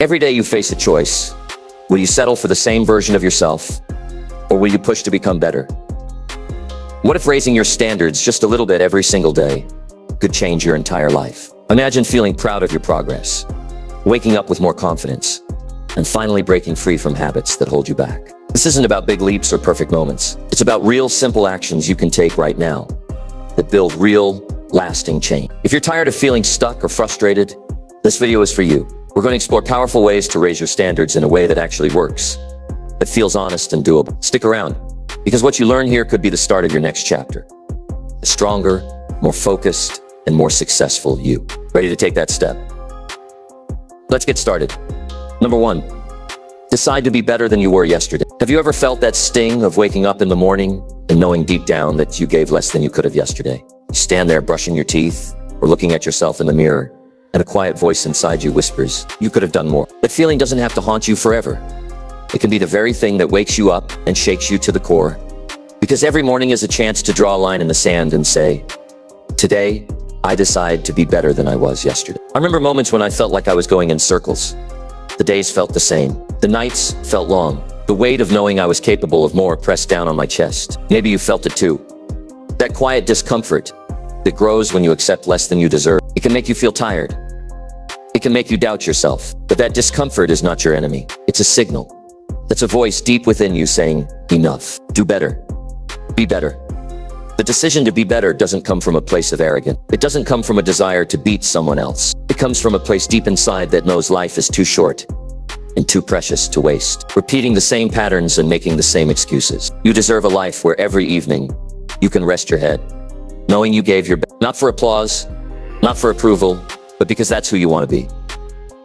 Every day you face a choice. Will you settle for the same version of yourself, or will you push to become better? What if raising your standards just a little bit every single day could change your entire life? Imagine feeling proud of your progress, waking up with more confidence, and finally breaking free from habits that hold you back. This isn't about big leaps or perfect moments. It's about real, simple actions you can take right now that build real, lasting change. If you're tired of feeling stuck or frustrated, this video is for you. We're going to explore powerful ways to raise your standards in a way that actually works, that feels honest and doable. Stick around, because what you learn here could be the start of your next chapter. A stronger, more focused, and more successful you. Ready to take that step? Let's get started. Number 1, decide to be better than you were yesterday. Have you ever felt that sting of waking up in the morning and knowing deep down that you gave less than you could have yesterday? You stand there brushing your teeth or looking at yourself in the mirror, and a quiet voice inside you whispers, you could have done more. That feeling doesn't have to haunt you forever. It can be the very thing that wakes you up and shakes you to the core. Because every morning is a chance to draw a line in the sand and say, today, I decide to be better than I was yesterday. I remember moments when I felt like I was going in circles. The days felt the same. The nights felt long. The weight of knowing I was capable of more pressed down on my chest. Maybe you felt it too. That quiet discomfort that grows when you accept less than you deserve. It can make you feel tired. It can make you doubt yourself. But that discomfort is not your enemy. It's a signal. That's a voice deep within you saying, enough. Do better. Be better. The decision to be better doesn't come from a place of arrogance. It doesn't come from a desire to beat someone else. It comes from a place deep inside that knows life is too short and too precious to waste. Repeating the same patterns and making the same excuses. You deserve a life where every evening you can rest your head, knowing you gave your best. Not for applause, not for approval, but because that's who you want to be.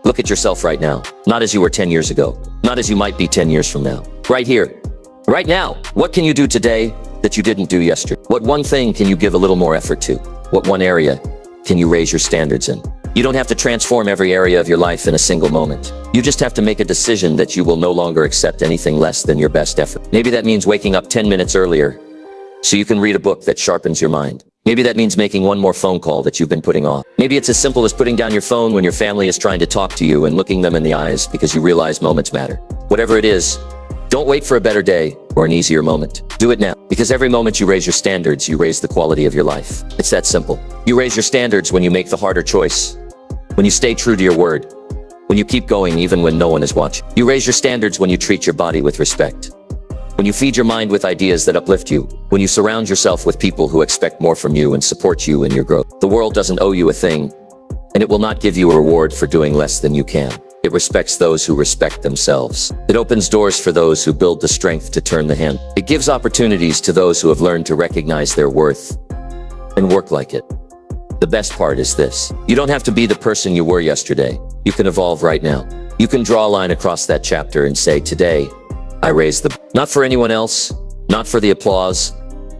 Look at yourself right now, not as you were 10 years ago, not as you might be 10 years from now. Right here, right now. What can you do today that you didn't do yesterday? What one thing can you give a little more effort to? What one area can you raise your standards in? You don't have to transform every area of your life in a single moment. You just have to make a decision that you will no longer accept anything less than your best effort. Maybe that means waking up 10 minutes earlier so you can read a book that sharpens your mind. Maybe that means making one more phone call that you've been putting off. Maybe it's as simple as putting down your phone when your family is trying to talk to you and looking them in the eyes because you realize moments matter. Whatever it is, don't wait for a better day or an easier moment. Do it now, because every moment you raise your standards, you raise the quality of your life. It's that simple. You raise your standards when you make the harder choice, when you stay true to your word, when you keep going even when no one is watching. You raise your standards when you treat your body with respect, when you feed your mind with ideas that uplift you, when you surround yourself with people who expect more from you and support you in your growth. The world doesn't owe you a thing, and it will not give you a reward for doing less than you can. It respects those who respect themselves. It opens doors for those who build the strength to turn the handle. It gives opportunities to those who have learned to recognize their worth and work like it. The best part is this. You don't have to be the person you were yesterday. You can evolve right now. You can draw a line across that chapter and say, today, I raise the... Not for anyone else, not for the applause,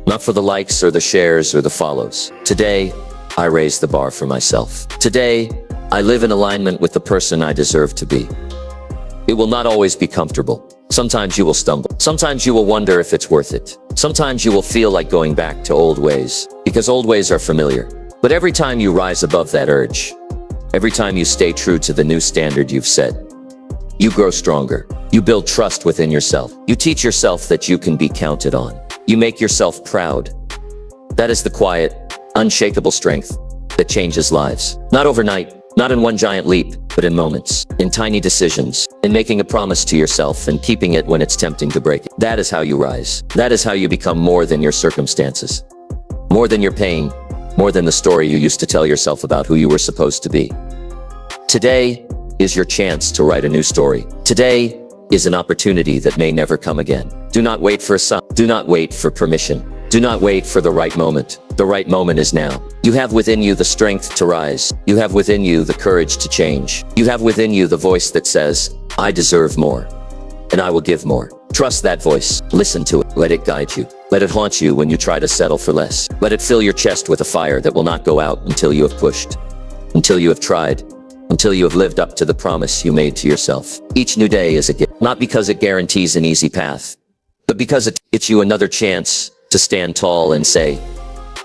not for the likes or the shares or the follows. Today, I raise the bar for myself. Today, I live in alignment with the person I deserve to be. It will not always be comfortable. Sometimes you will stumble. Sometimes you will wonder if it's worth it. Sometimes you will feel like going back to old ways, because old ways are familiar. But every time you rise above that urge, every time you stay true to the new standard you've set, you grow stronger. You build trust within yourself. You teach yourself that you can be counted on. You make yourself proud. That is the quiet, unshakable strength that changes lives. Not overnight, not in one giant leap, but in moments, in tiny decisions, in making a promise to yourself and keeping it when it's tempting to break it. That is how you rise. That is how you become more than your circumstances, more than your pain, more than the story you used to tell yourself about who you were supposed to be. Today is your chance to write a new story. Today is an opportunity that may never come again. Do not wait for a sign. Do not wait for permission. Do not wait for the right moment. The right moment is now. You have within you the strength to rise. You have within you the courage to change. You have within you the voice that says, I deserve more, and I will give more. Trust that voice. Listen to it. Let it guide you. Let it haunt you when you try to settle for less. Let it fill your chest with a fire that will not go out until you have pushed, until you have tried, until you have lived up to the promise you made to yourself. Each new day is a gift, not because it guarantees an easy path, but because it gives you another chance to stand tall and say,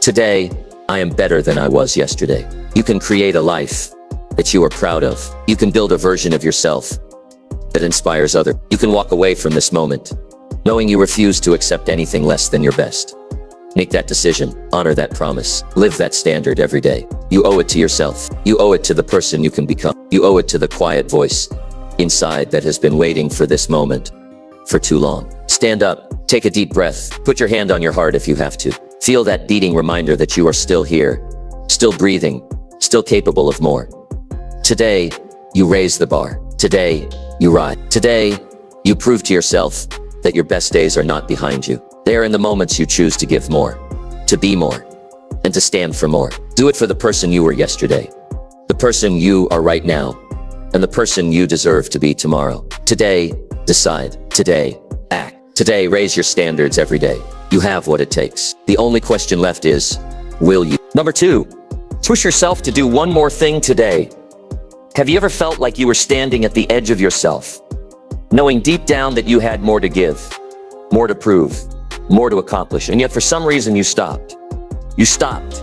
today, I am better than I was yesterday. You can create a life that you are proud of. You can build a version of yourself that inspires others. You can walk away from this moment, knowing you refuse to accept anything less than your best. Make that decision, honor that promise, live that standard every day. You owe it to yourself. You owe it to the person you can become. You owe it to the quiet voice inside that has been waiting for this moment for too long. Stand up, take a deep breath, put your hand on your heart if you have to. Feel that beating reminder that you are still here, still breathing, still capable of more. Today, you raise the bar. Today, you rise. Today, you prove to yourself that your best days are not behind you. They are in the moments you choose to give more, to be more, and to stand for more. Do it for the person you were yesterday, the person you are right now, and the person you deserve to be tomorrow. Today, decide. Today, act. Today, raise your standards every day. You have what it takes. The only question left is, will you? Number 2, push yourself to do one more thing today. Have you ever felt like you were standing at the edge of yourself, knowing deep down that you had more to give, more to prove, more to accomplish, and yet for some reason you stopped? You stopped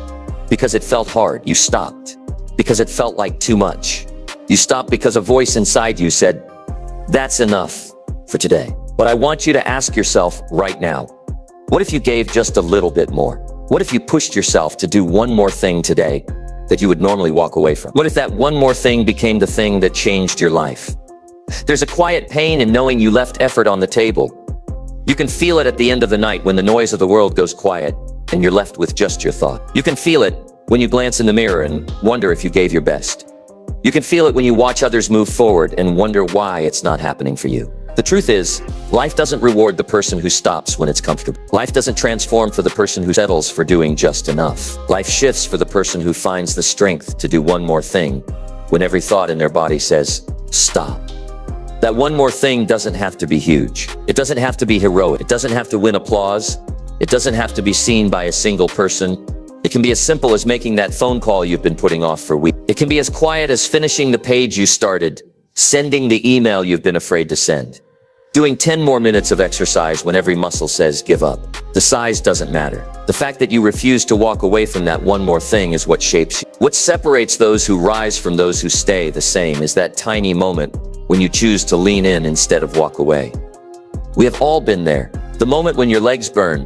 because it felt hard. You stopped because it felt like too much. You stopped because a voice inside you said, that's enough for today. But I want you to ask yourself right now, what if you gave just a little bit more? What if you pushed yourself to do one more thing today that you would normally walk away from? What if that one more thing became the thing that changed your life? There's a quiet pain in knowing you left effort on the table. You can feel it at the end of the night when the noise of the world goes quiet and you're left with just your thought. You can feel it when you glance in the mirror and wonder if you gave your best. You can feel it when you watch others move forward and wonder why it's not happening for you. The truth is, life doesn't reward the person who stops when it's comfortable. Life doesn't transform for the person who settles for doing just enough. Life shifts for the person who finds the strength to do one more thing when every thought in their body says, stop. That one more thing doesn't have to be huge. It doesn't have to be heroic. It doesn't have to win applause. It doesn't have to be seen by a single person. It can be as simple as making that phone call you've been putting off for weeks. It can be as quiet as finishing the page you started, sending the email you've been afraid to send, doing 10 more minutes of exercise when every muscle says give up. The size doesn't matter. The fact that you refuse to walk away from that one more thing is what shapes you. What separates those who rise from those who stay the same is that tiny moment when you choose to lean in instead of walk away. We have all been there. The moment when your legs burn,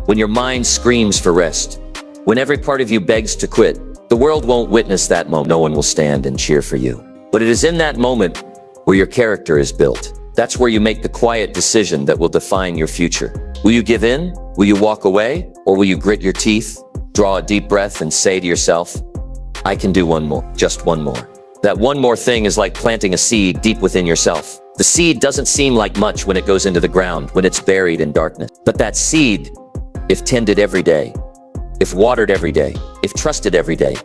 when your mind screams for rest, when every part of you begs to quit. The world won't witness that moment. No one will stand and cheer for you. But it is in that moment where your character is built. That's where you make the quiet decision that will define your future. Will you give in? Will you walk away? Or will you grit your teeth, draw a deep breath and say to yourself, I can do one more, just one more. That one more thing is like planting a seed deep within yourself. The seed doesn't seem like much when it goes into the ground, when it's buried in darkness. But that seed, if tended every day, if watered every day, if trusted every day,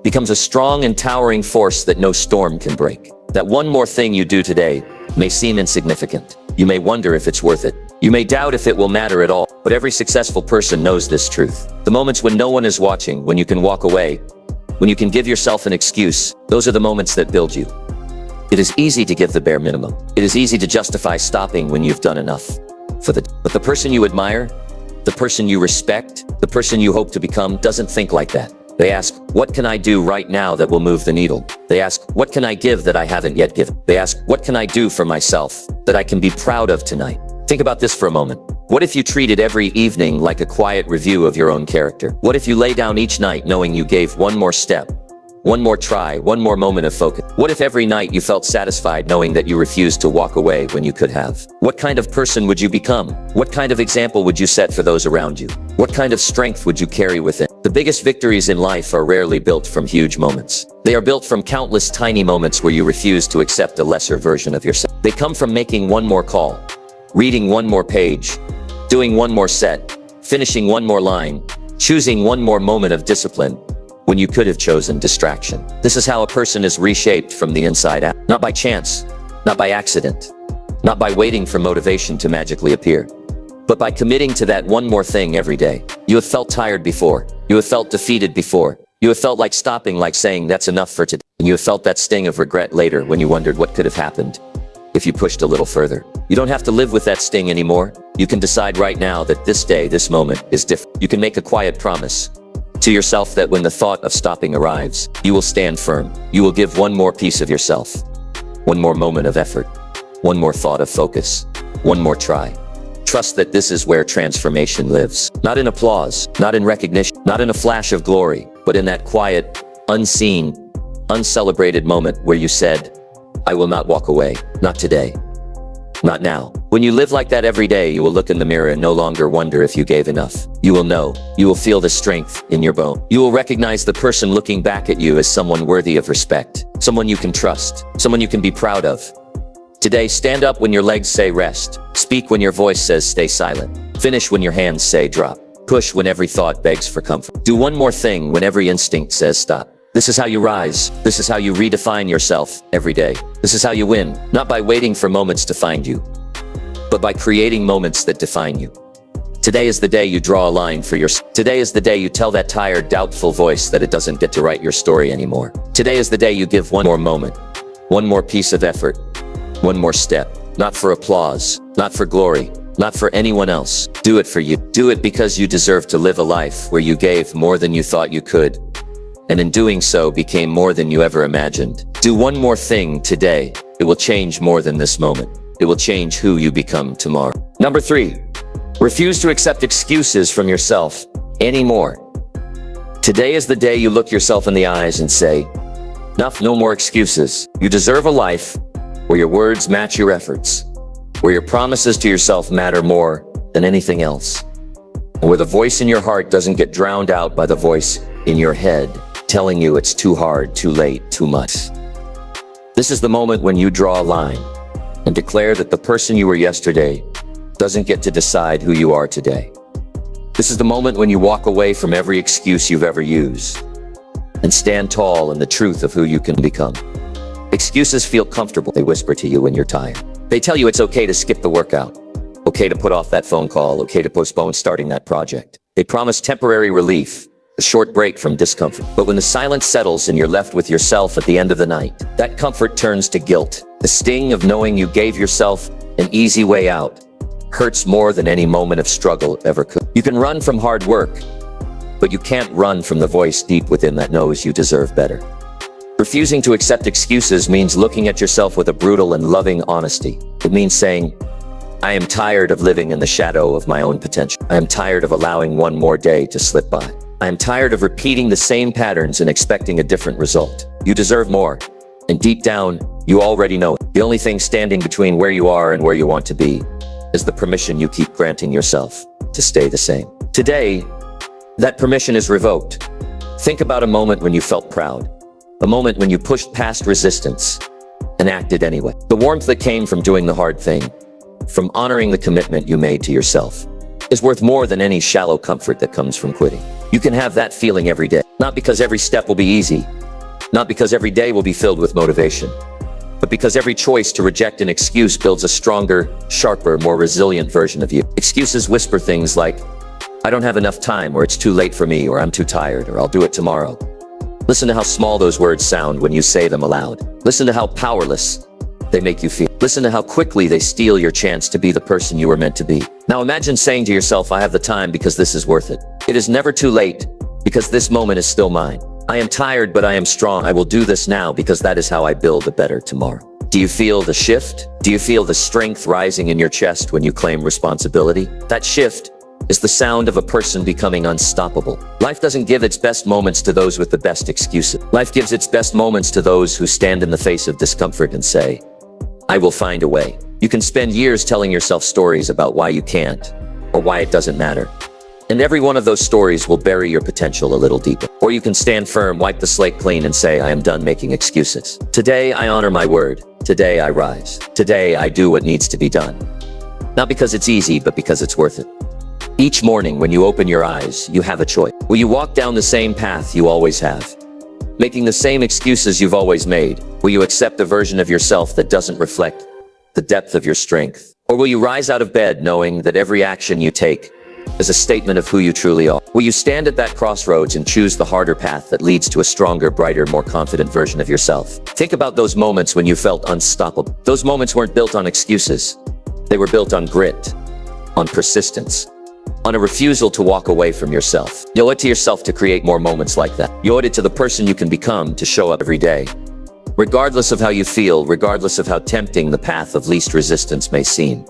becomes a strong and towering force that no storm can break. That one more thing you do today may seem insignificant. You may wonder if it's worth it. You may doubt if it will matter at all. But every successful person knows this truth. The moments when no one is watching, when you can walk away, when you can give yourself an excuse, those are the moments that build you. It is easy to give the bare minimum. It is easy to justify stopping when you've done enough. But the person you admire, the person you respect, the person you hope to become doesn't think like that. They ask, what can I do right now that will move the needle? They ask, what can I give that I haven't yet given? They ask, what can I do for myself that I can be proud of tonight? Think about this for a moment. What if you treated every evening like a quiet review of your own character? What if you lay down each night knowing you gave one more step, one more try, one more moment of focus? What if every night you felt satisfied knowing that you refused to walk away when you could have? What kind of person would you become? What kind of example would you set for those around you? What kind of strength would you carry within? The biggest victories in life are rarely built from huge moments. They are built from countless tiny moments where you refuse to accept a lesser version of yourself. They come from making one more call, reading one more page, doing one more set, finishing one more line, choosing one more moment of discipline when you could have chosen distraction. This is how a person is reshaped from the inside out. Not by chance, not by accident, not by waiting for motivation to magically appear, but by committing to that one more thing every day. You have felt tired before. You have felt defeated before. You have felt like stopping, like saying that's enough for today. And you have felt that sting of regret later when you wondered what could have happened if you pushed a little further. You don't have to live with that sting anymore. You can decide right now that this day, this moment is different. You can make a quiet promise to yourself that when the thought of stopping arrives, you will stand firm. You will give one more piece of yourself, one more moment of effort, one more thought of focus, one more try. Trust that this is where transformation lives. Not in applause, not in recognition, not in a flash of glory, but in that quiet, unseen, uncelebrated moment where you said, I will not walk away, not today, not now. When you live like that every day, you will look in the mirror and no longer wonder if you gave enough. You will know, you will feel the strength in your bone. You will recognize the person looking back at you as someone worthy of respect, someone you can trust, someone you can be proud of. Today, stand up when your legs say rest. Speak when your voice says stay silent. Finish when your hands say drop. Push when every thought begs for comfort. Do one more thing when every instinct says stop. This is how you rise. This is how you redefine yourself every day. This is how you win, not by waiting for moments to find you, but by creating moments that define you. Today is the day you draw a line for yourself. Today is the day you tell that tired, doubtful voice that it doesn't get to write your story anymore. Today is the day you give one more moment, one more piece of effort, one more step, not for applause, not for glory, not for anyone else. Do it for you. Do it because you deserve to live a life where you gave more than you thought you could, and in doing so became more than you ever imagined. Do one more thing today. It will change more than this moment. It will change who you become tomorrow. Number 3, refuse to accept excuses from yourself anymore. Today is the day you look yourself in the eyes and say, enough, no more excuses. You deserve a life where your words match your efforts, where your promises to yourself matter more than anything else, and where the voice in your heart doesn't get drowned out by the voice in your head telling you it's too hard, too late, too much. This is the moment when you draw a line and declare that the person you were yesterday doesn't get to decide who you are today. This is the moment when you walk away from every excuse you've ever used and stand tall in the truth of who you can become. Excuses feel comfortable. They whisper to you when you're tired. They tell you it's okay to skip the workout, okay to put off that phone call, okay to postpone starting that project. They promise temporary relief, a short break from discomfort. But when the silence settles and you're left with yourself at the end of the night, that comfort turns to guilt. The sting of knowing you gave yourself an easy way out hurts more than any moment of struggle ever could. You can run from hard work, but you can't run from the voice deep within that knows you deserve better. Refusing to accept excuses means looking at yourself with a brutal and loving honesty. It means saying, I am tired of living in the shadow of my own potential. I am tired of allowing one more day to slip by. I am tired of repeating the same patterns and expecting a different result. You deserve more, and deep down, you already know it. The only thing standing between where you are and where you want to be is the permission you keep granting yourself to stay the same. Today, that permission is revoked. Think about a moment when you felt proud. A moment when you pushed past resistance and acted anyway. The warmth that came from doing the hard thing, from honoring the commitment you made to yourself, is worth more than any shallow comfort that comes from quitting. You can have that feeling every day. Not because every step will be easy, not because every day will be filled with motivation, but because every choice to reject an excuse builds a stronger, sharper, more resilient version of you. Excuses whisper things like, I don't have enough time, or it's too late for me, or I'm too tired, or I'll do it tomorrow. Listen to how small those words sound when you say them aloud. Listen to how powerless they make you feel. Listen to how quickly they steal your chance to be the person you were meant to be. Now imagine saying to yourself, I have the time because this is worth it. It is never too late because this moment is still mine. I am tired, but I am strong. I will do this now because that is how I build a better tomorrow. Do you feel the shift? Do you feel the strength rising in your chest when you claim responsibility? That shift is the sound of a person becoming unstoppable. Life doesn't give its best moments to those with the best excuses. Life gives its best moments to those who stand in the face of discomfort and say, I will find a way. You can spend years telling yourself stories about why you can't, or why it doesn't matter. And every one of those stories will bury your potential a little deeper. Or you can stand firm, wipe the slate clean, and say, I am done making excuses. Today, I honor my word. Today, I rise. Today, I do what needs to be done. Not because it's easy, but because it's worth it. Each morning, when you open your eyes, you have a choice. Will you walk down the same path you always have, making the same excuses you've always made? Will you accept a version of yourself that doesn't reflect the depth of your strength? Or will you rise out of bed knowing that every action you take is a statement of who you truly are? Will you stand at that crossroads and choose the harder path that leads to a stronger, brighter, more confident version of yourself? Think about those moments when you felt unstoppable. Those moments weren't built on excuses. They were built on grit, on persistence, on a refusal to walk away from yourself. You owe it to yourself to create more moments like that. You owe it to the person you can become to show up every day. Regardless of how you feel, regardless of how tempting the path of least resistance may seem.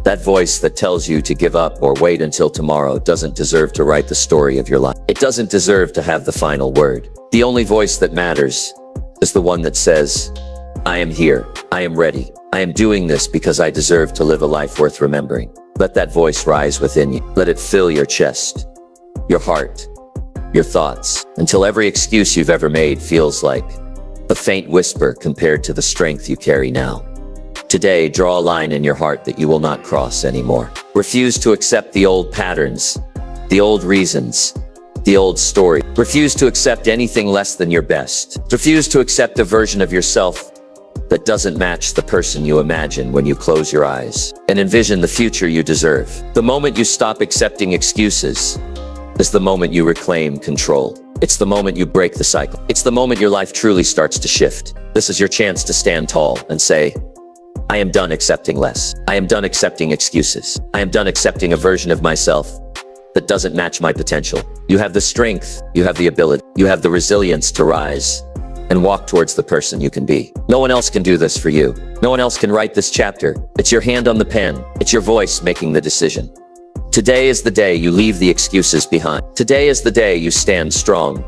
That voice that tells you to give up or wait until tomorrow doesn't deserve to write the story of your life. It doesn't deserve to have the final word. The only voice that matters is the one that says, I am here, I am ready, I am doing this because I deserve to live a life worth remembering. Let that voice rise within you. Let it fill your chest, your heart, your thoughts, until every excuse you've ever made feels like a faint whisper compared to the strength you carry now. Today, draw a line in your heart that you will not cross anymore. Refuse to accept the old patterns, the old reasons, the old story. Refuse to accept anything less than your best. Refuse to accept a version of yourself that doesn't match the person you imagine when you close your eyes and envision the future you deserve. The moment you stop accepting excuses is the moment you reclaim control. It's the moment you break the cycle. It's the moment your life truly starts to shift. This is your chance to stand tall and say, I am done accepting less. I am done accepting excuses. I am done accepting a version of myself that doesn't match my potential. You have the strength, you have the ability, you have the resilience to rise and walk towards the person you can be. No one else can do this for you. No one else can write this chapter. It's your hand on the pen. It's your voice making the decision. Today is the day you leave the excuses behind. Today is the day you stand strong.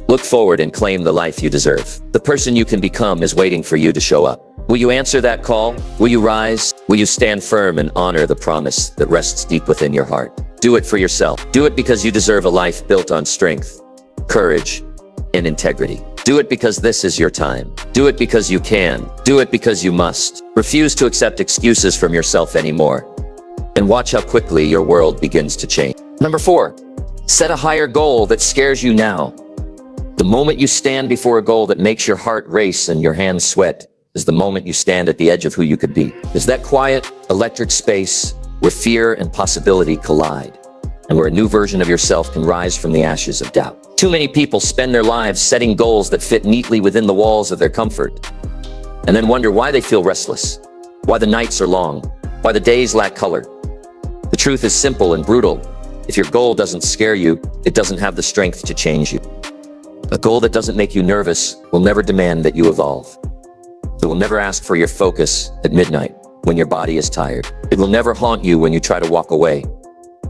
Look forward and claim the life you deserve. The person you can become is waiting for you to show up. Will you answer that call? Will you rise? Will you stand firm and honor the promise that rests deep within your heart? Do it for yourself. Do it because you deserve a life built on strength, courage, and integrity. Do it because this is your time. Do it because you can. Do it because you must. Refuse to accept excuses from yourself anymore. And watch how quickly your world begins to change. Number 4, set a higher goal that scares you now. The moment you stand before a goal that makes your heart race and your hands sweat is the moment you stand at the edge of who you could be. Is that quiet, electric space where fear and possibility collide, and where a new version of yourself can rise from the ashes of doubt. Too many people spend their lives setting goals that fit neatly within the walls of their comfort, and then wonder why they feel restless, why the nights are long, why the days lack color. The truth is simple and brutal. If your goal doesn't scare you, it doesn't have the strength to change you. A goal that doesn't make you nervous will never demand that you evolve. It will never ask for your focus at midnight when your body is tired. It will never haunt you when you try to walk away,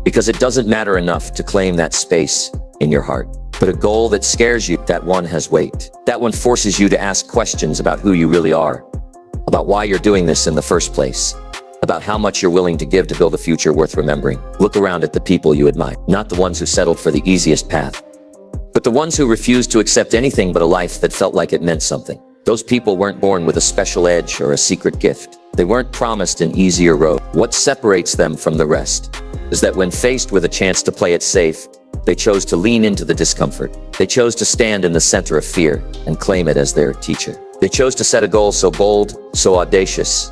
because it doesn't matter enough to claim that space in your heart. But a goal that scares you, that one has weight. That one forces you to ask questions about who you really are, about why you're doing this in the first place, about how much you're willing to give to build a future worth remembering. Look around at the people you admire, not the ones who settled for the easiest path, but the ones who refused to accept anything but a life that felt like it meant something. Those people weren't born with a special edge or a secret gift. They weren't promised an easier road. What separates them from the rest is that when faced with a chance to play it safe, they chose to lean into the discomfort. They chose to stand in the center of fear and claim it as their teacher. They chose to set a goal so bold, so audacious,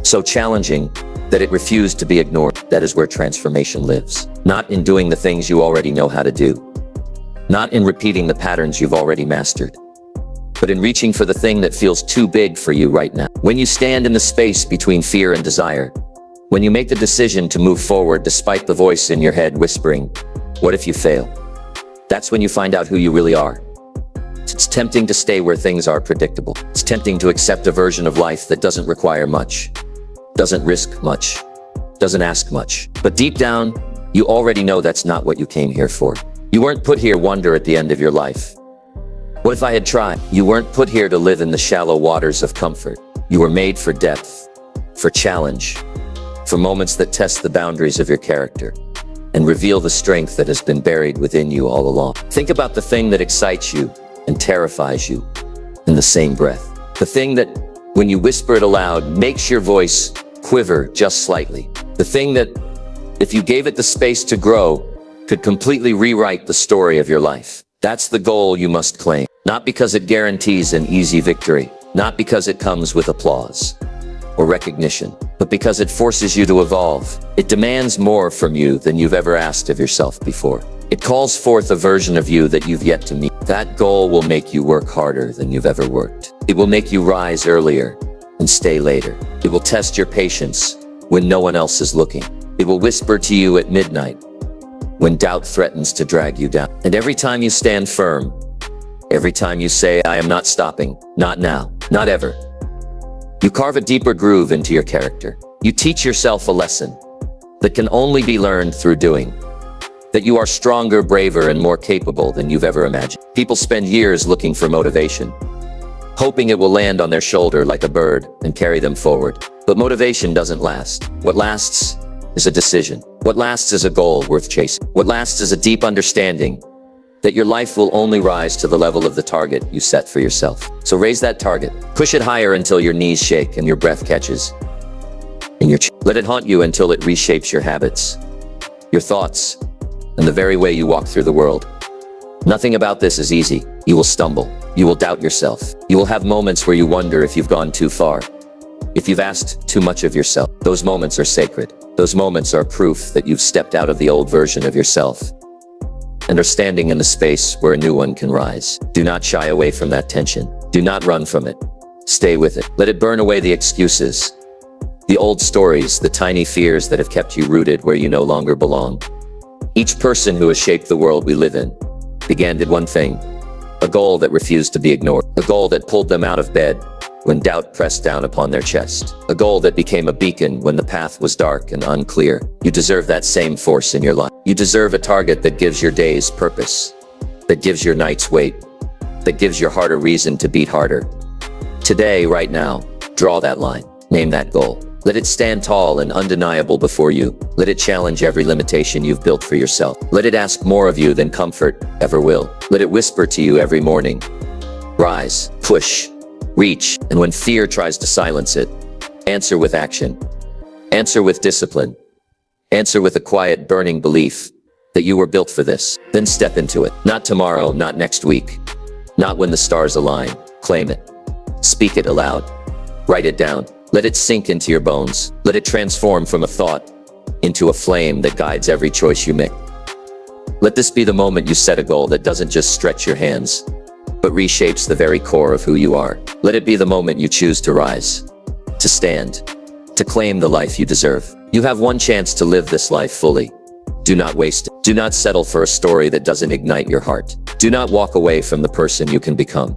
so challenging that it refused to be ignored. That is where transformation lives. Not in doing the things you already know how to do. Not in repeating the patterns you've already mastered, but in reaching for the thing that feels too big for you right now. When you stand in the space between fear and desire, when you make the decision to move forward despite the voice in your head whispering, what if you fail? That's when you find out who you really are. It's tempting to stay where things are predictable. It's tempting to accept a version of life that doesn't require much, doesn't risk much, doesn't ask much. But deep down, you already know that's not what you came here for. You weren't put here to wonder at the end of your life, what if I had tried? You weren't put here to live in the shallow waters of comfort. You were made for depth, for challenge, for moments that test the boundaries of your character and reveal the strength that has been buried within you all along. Think about the thing that excites you and terrifies you in the same breath. The thing that, when you whisper it aloud, makes your voice quiver just slightly. The thing that, if you gave it the space to grow, could completely rewrite the story of your life. That's the goal you must claim. Not because it guarantees an easy victory, not because it comes with applause or recognition, but because it forces you to evolve. It demands more from you than you've ever asked of yourself before. It calls forth a version of you that you've yet to meet. That goal will make you work harder than you've ever worked. It will make you rise earlier and stay later. It will test your patience when no one else is looking. It will whisper to you at midnight, when doubt threatens to drag you down. And every time you stand firm, every time you say, I am not stopping, not now, not ever, you carve a deeper groove into your character. You teach yourself a lesson that can only be learned through doing. That you are stronger, braver, and more capable than you've ever imagined. People spend years looking for motivation, hoping it will land on their shoulder like a bird and carry them forward. But motivation doesn't last. What lasts is a decision. What lasts is a goal worth chasing. What lasts is a deep understanding that your life will only rise to the level of the target you set for yourself. So raise that target. Push it higher until your knees shake and your breath catches in your chest. Let it haunt you until it reshapes your habits, your thoughts, and the very way you walk through the world. Nothing about this is easy. You will stumble. You will doubt yourself. You will have moments where you wonder if you've gone too far, if you've asked too much of yourself. Those moments are sacred. Those moments are proof that you've stepped out of the old version of yourself and are standing in a space where a new one can rise. Do not shy away from that tension. Do not run from it. Stay with it. Let it burn away the excuses, the old stories, the tiny fears that have kept you rooted where you no longer belong. Each person who has shaped the world we live in began with one thing, a goal that refused to be ignored, a goal that pulled them out of bed when doubt pressed down upon their chest, a goal that became a beacon when the path was dark and unclear. You deserve that same force in your life. You deserve a target that gives your days purpose, that gives your nights weight, that gives your heart a reason to beat harder. Today, right now, draw that line. Name that goal. Let it stand tall and undeniable before you. Let it challenge every limitation you've built for yourself. Let it ask more of you than comfort ever will. Let it whisper to you every morning, rise, push, reach, and when fear tries to silence it, answer with action. Answer with discipline. Answer with a quiet, burning belief that you were built for this. Then step into it. Not tomorrow, not next week, not when the stars align. Claim it. Speak it aloud. Write it down. Let it sink into your bones. Let it transform from a thought into a flame that guides every choice you make. Let this be the moment you set a goal that doesn't just stretch your hands, but reshapes the very core of who you are. Let it be the moment you choose to rise, to stand, to claim the life you deserve. You have one chance to live this life fully. Do not waste it. Do not settle for a story that doesn't ignite your heart. Do not walk away from the person you can become.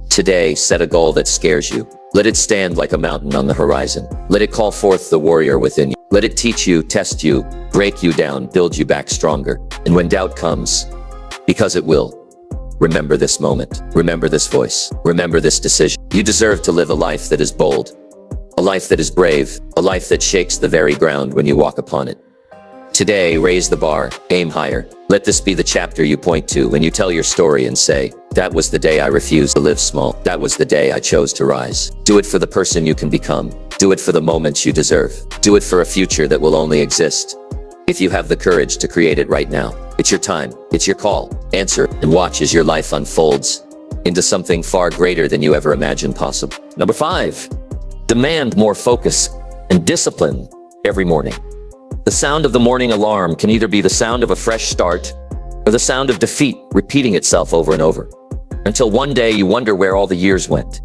Today, set a goal that scares you. Let it stand like a mountain on the horizon. Let it call forth the warrior within you. Let it teach you, test you, break you down, build you back stronger. And when doubt comes, because it will, remember this moment. Remember this voice. Remember this decision. You deserve to live a life that is bold, a life that is brave, a life that shakes the very ground when you walk upon it. Today, raise the bar, aim higher. Let this be the chapter you point to when you tell your story and say, that was the day I refused to live small. That was the day I chose to rise. Do it for the person you can become. Do it for the moments you deserve. Do it for a future that will only exist if you have the courage to create it right now. It's your time. It's your call. Answer and watch as your life unfolds into something far greater than you ever imagined possible. Number 5, demand more focus and discipline every morning. The sound of the morning alarm can either be the sound of a fresh start or the sound of defeat repeating itself over and over, until one day you wonder where all the years went.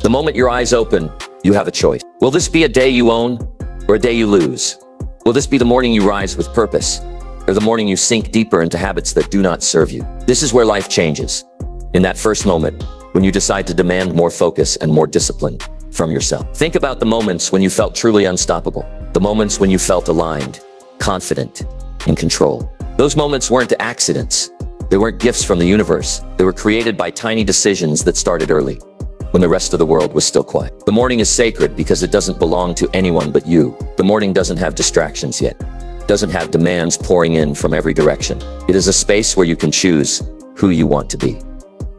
The moment your eyes open, you have a choice. Will this be a day you own or a day you lose? Will this be the morning you rise with purpose or the morning you sink deeper into habits that do not serve you? This is where life changes. In that first moment, when you decide to demand more focus and more discipline from yourself. Think about the moments when you felt truly unstoppable. The moments when you felt aligned, confident, in control. Those moments weren't accidents. They weren't gifts from the universe. They were created by tiny decisions that started early, when the rest of the world was still quiet. The morning is sacred because it doesn't belong to anyone but you. The morning doesn't have distractions yet. It doesn't have demands pouring in from every direction. It is a space where you can choose who you want to be.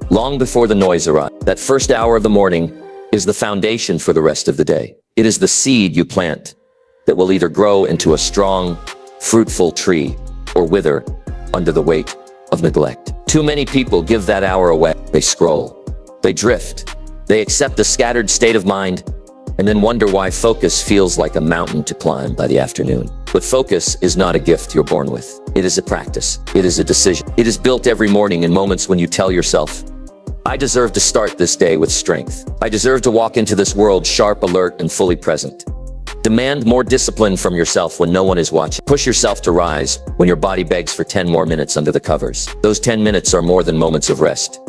Long before the noise arrives, that first hour of the morning is the foundation for the rest of the day. It is the seed you plant that will either grow into a strong, fruitful tree or wither under the weight of neglect. Too many people give that hour away. They scroll, they drift, they accept a scattered state of mind, and then wonder why focus feels like a mountain to climb by the afternoon. But focus is not a gift you're born with. It is a practice. It is a decision. It is built every morning in moments when you tell yourself, I deserve to start this day with strength. I deserve to walk into this world sharp, alert, and fully present. Demand more discipline from yourself when no one is watching. Push yourself to rise when your body begs for 10 more minutes under the covers. Those 10 minutes are more than moments of rest.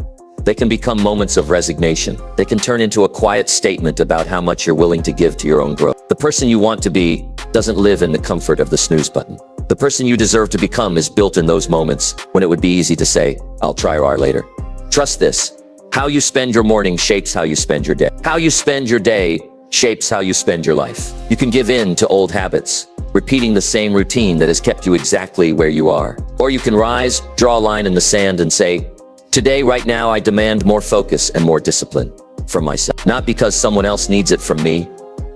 They can become moments of resignation. They can turn into a quiet statement about how much you're willing to give to your own growth. The person you want to be doesn't live in the comfort of the snooze button. The person you deserve to become is built in those moments when it would be easy to say, I'll try later. Trust this. How you spend your morning shapes how you spend your day. How you spend your day shapes how you spend your life. You can give in to old habits, repeating the same routine that has kept you exactly where you are. Or you can rise, draw a line in the sand and say, today, right now, I demand more focus and more discipline from myself. Not because someone else needs it from me,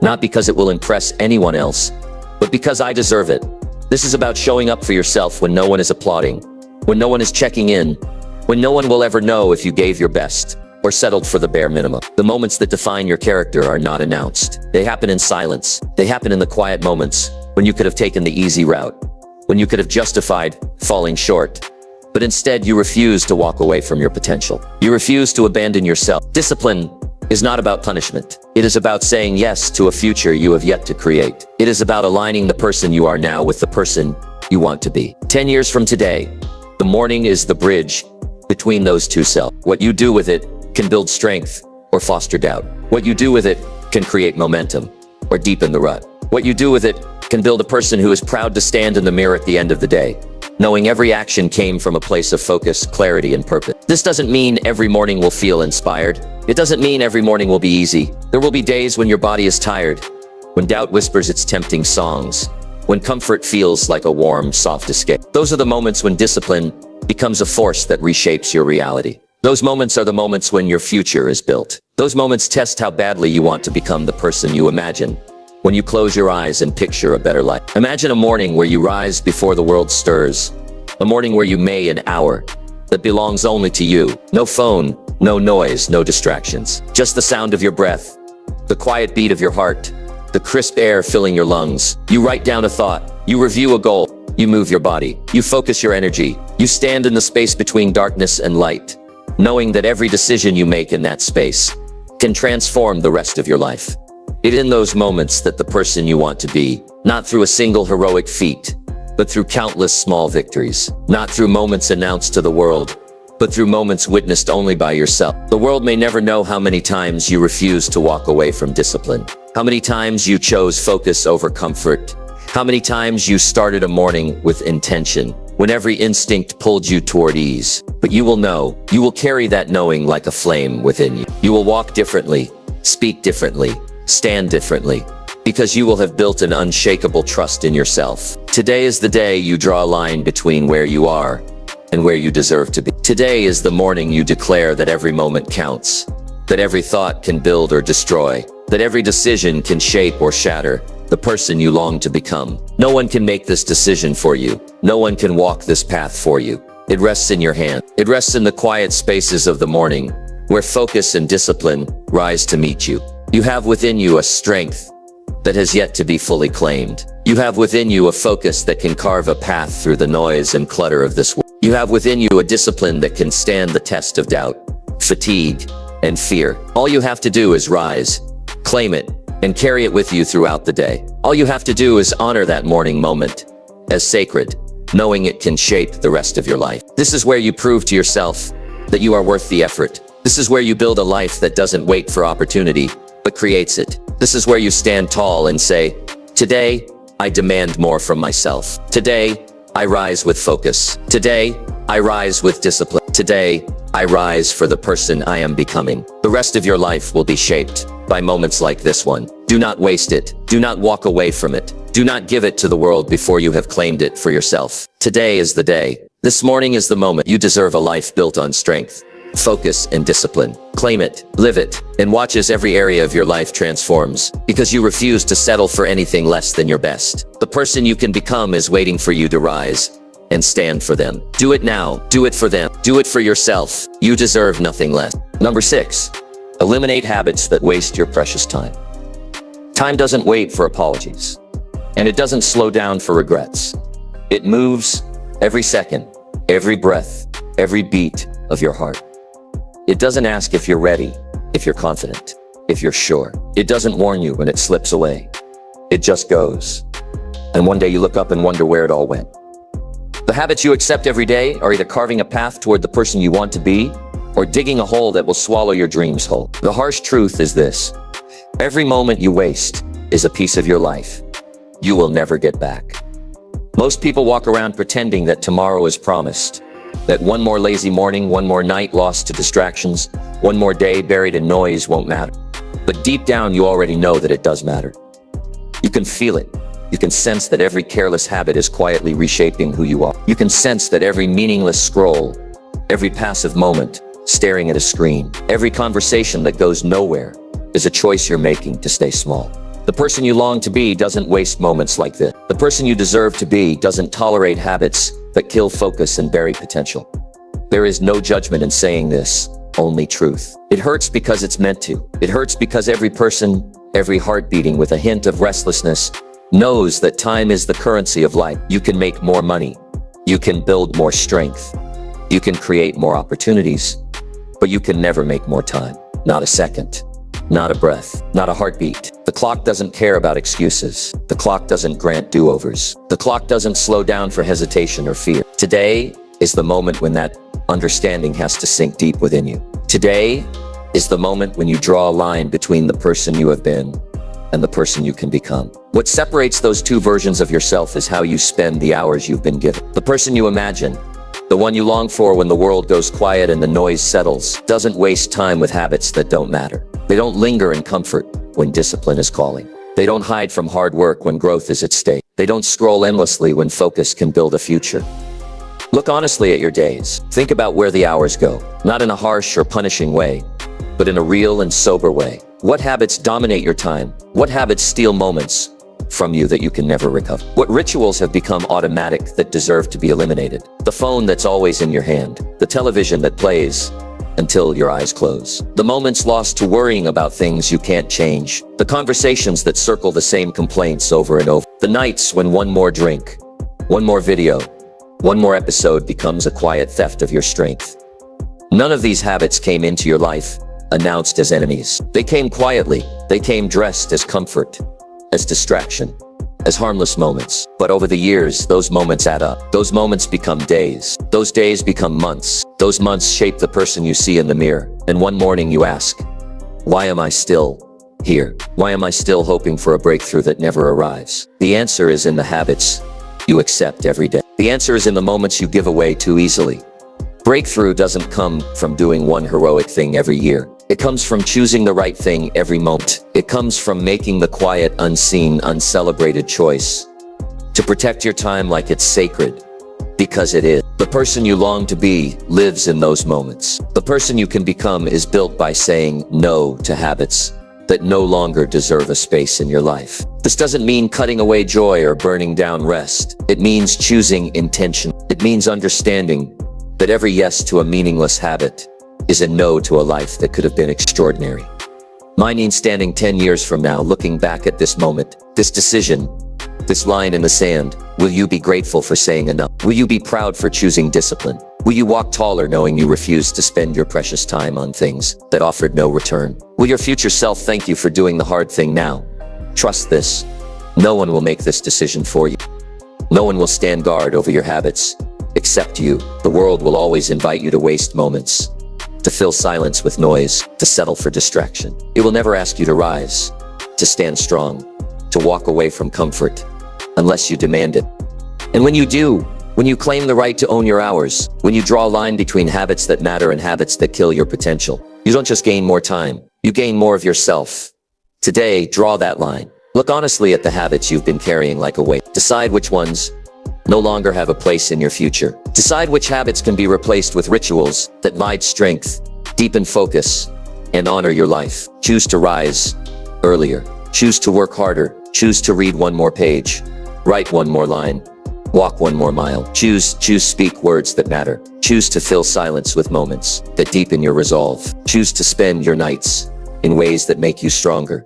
not because it will impress anyone else, but because I deserve it. This is about showing up for yourself when no one is applauding, when no one is checking in, when no one will ever know if you gave your best or settled for the bare minimum. The moments that define your character are not announced. They happen in silence. They happen in the quiet moments when you could have taken the easy route, when you could have justified falling short. But instead, you refuse to walk away from your potential. You refuse to abandon yourself. Discipline is not about punishment. It is about saying yes to a future you have yet to create. It is about aligning the person you are now with the person you want to be. 10 years from today, the morning is the bridge between those two selves. What you do with it can build strength or foster doubt. What you do with it can create momentum or deepen the rut. What you do with it can build a person who is proud to stand in the mirror at the end of the day, knowing every action came from a place of focus, clarity, and purpose. This doesn't mean every morning will feel inspired. It doesn't mean every morning will be easy. There will be days when your body is tired, when doubt whispers its tempting songs, when comfort feels like a warm, soft escape. Those are the moments when discipline becomes a force that reshapes your reality. Those moments are the moments when your future is built. Those moments test how badly you want to become the person you imagine. When you close your eyes and picture a better life. Imagine a morning where you rise before the world stirs. A morning where you may an hour that belongs only to you. No phone, no noise, no distractions. Just the sound of your breath, the quiet beat of your heart, the crisp air filling your lungs. You write down a thought. You review a goal. You move your body. You focus your energy. You stand in the space between darkness and light, knowing that every decision you make in that space can transform the rest of your life. It's in those moments that the person you want to be, not through a single heroic feat, but through countless small victories, not through moments announced to the world, but through moments witnessed only by yourself. The world may never know how many times you refused to walk away from discipline, how many times you chose focus over comfort, how many times you started a morning with intention, when every instinct pulled you toward ease. But you will know, you will carry that knowing like a flame within you. You will walk differently, speak differently, stand differently, because you will have built an unshakable trust in yourself. Today is the day you draw a line between where you are and where you deserve to be. Today is the morning you declare that every moment counts, that every thought can build or destroy, that every decision can shape or shatter the person you long to become. No one can make this decision for you. No one can walk this path for you. It rests in your hand. It rests in the quiet spaces of the morning, where focus and discipline rise to meet you. You have within you a strength that has yet to be fully claimed. You have within you a focus that can carve a path through the noise and clutter of this world. You have within you a discipline that can stand the test of doubt, fatigue, and fear. All you have to do is rise, claim it, and carry it with you throughout the day. All you have to do is honor that morning moment as sacred, knowing it can shape the rest of your life. This is where you prove to yourself that you are worth the effort. This is where you build a life that doesn't wait for opportunity, but creates it. This is where you stand tall and say, today, I demand more from myself. Today, I rise with focus. Today, I rise with discipline. Today, I rise for the person I am becoming. The rest of your life will be shaped by moments like this one. Do not waste it. Do not walk away from it. Do not give it to the world before you have claimed it for yourself. Today is the day. This morning is the moment. You deserve a life built on strength, focus, and discipline. Claim it, live it, and watch as every area of your life transforms, because you refuse to settle for anything less than your best. The person you can become is waiting for you to rise and stand for them. Do it now. Do it for them. Do it for yourself. You deserve nothing less. Number 6, eliminate habits that waste your precious time. Time doesn't wait for apologies, and it doesn't slow down for regrets. It moves every second, every breath, every beat of your heart. It doesn't ask if you're ready, if you're confident, if you're sure. It doesn't warn you when it slips away. It just goes. And one day you look up and wonder where it all went. The habits you accept every day are either carving a path toward the person you want to be, or digging a hole that will swallow your dreams whole. The harsh truth is this: every moment you waste is a piece of your life you will never get back. Most people walk around pretending that tomorrow is promised, that one more lazy morning, one more night lost to distractions, one more day buried in noise won't matter. But deep down, you already know that it does matter. You can feel it. You can sense that every careless habit is quietly reshaping who you are. You can sense that every meaningless scroll, every passive moment, staring at a screen, every conversation that goes nowhere is a choice you're making to stay small. The person you long to be doesn't waste moments like this. The person you deserve to be doesn't tolerate habits that kill focus and bury potential. There is no judgment in saying this, only truth. It hurts because it's meant to. It hurts because every person, every heart beating with a hint of restlessness, knows that time is the currency of life. You can make more money. You can build more strength. You can create more opportunities, but you can never make more time. Not a second, not a breath, not a heartbeat. The clock doesn't care about excuses. The clock doesn't grant do-overs. The clock doesn't slow down for hesitation or fear. Today is the moment when that understanding has to sink deep within you. Today is the moment when you draw a line between the person you have been and the person you can become. What separates those two versions of yourself is how you spend the hours you've been given. The person you imagine, the one you long for when the world goes quiet and the noise settles, doesn't waste time with habits that don't matter. They don't linger in comfort when discipline is calling. They don't hide from hard work when growth is at stake. They don't scroll endlessly when focus can build a future. Look honestly at your days. Think about where the hours go, not in a harsh or punishing way, but in a real and sober way. What habits dominate your time? What habits steal moments from you that you can never recover? What rituals have become automatic that deserve to be eliminated? The phone that's always in your hand, the television that plays until your eyes close, the moments lost to worrying about things you can't change, the conversations that circle the same complaints over and over, the nights when one more drink, one more video, one more episode becomes a quiet theft of your strength. None of these habits came into your life announced as enemies. They came quietly. They came dressed as comfort, as distraction, as harmless moments. But over the years, those moments add up. Those moments become days. Those days become months. Those months shape the person you see in the mirror. And one morning you ask, why am I still here? Why am I still hoping for a breakthrough that never arrives? The answer is in the habits you accept every day. The answer is in the moments you give away too easily. Breakthrough doesn't come from doing one heroic thing every year. It comes from choosing the right thing every moment. It comes from making the quiet, unseen, uncelebrated choice to protect your time like it's sacred, because it is. The person you long to be lives in those moments. The person you can become is built by saying no to habits that no longer deserve a space in your life. This doesn't mean cutting away joy or burning down rest. It means choosing intention. It means understanding that every yes to a meaningless habit is a no to a life that could have been extraordinary. Mine means standing 10 years from now, looking back at this moment, this decision, this line in the sand. Will you be grateful for saying enough? Will you be proud for choosing discipline? Will you walk taller knowing you refused to spend your precious time on things that offered no return? Will your future self thank you for doing the hard thing now? Trust this. No one will make this decision for you. No one will stand guard over your habits except you. The world will always invite you to waste moments, to fill silence with noise, to settle for distraction. It will never ask you to rise, to stand strong, to walk away from comfort, unless you demand it. And when you do, when you claim the right to own your hours, when you draw a line between habits that matter and habits that kill your potential, you don't just gain more time, you gain more of yourself. Today, draw that line. Look honestly at the habits you've been carrying like a weight. Decide which ones no longer have a place in your future. Decide which habits can be replaced with rituals that provide strength, deepen focus, and honor your life. Choose to rise earlier. Choose to work harder. Choose to read one more page. Write one more line. Walk one more mile. Choose speak words that matter. Choose to fill silence with moments that deepen your resolve. Choose to spend your nights in ways that make you stronger.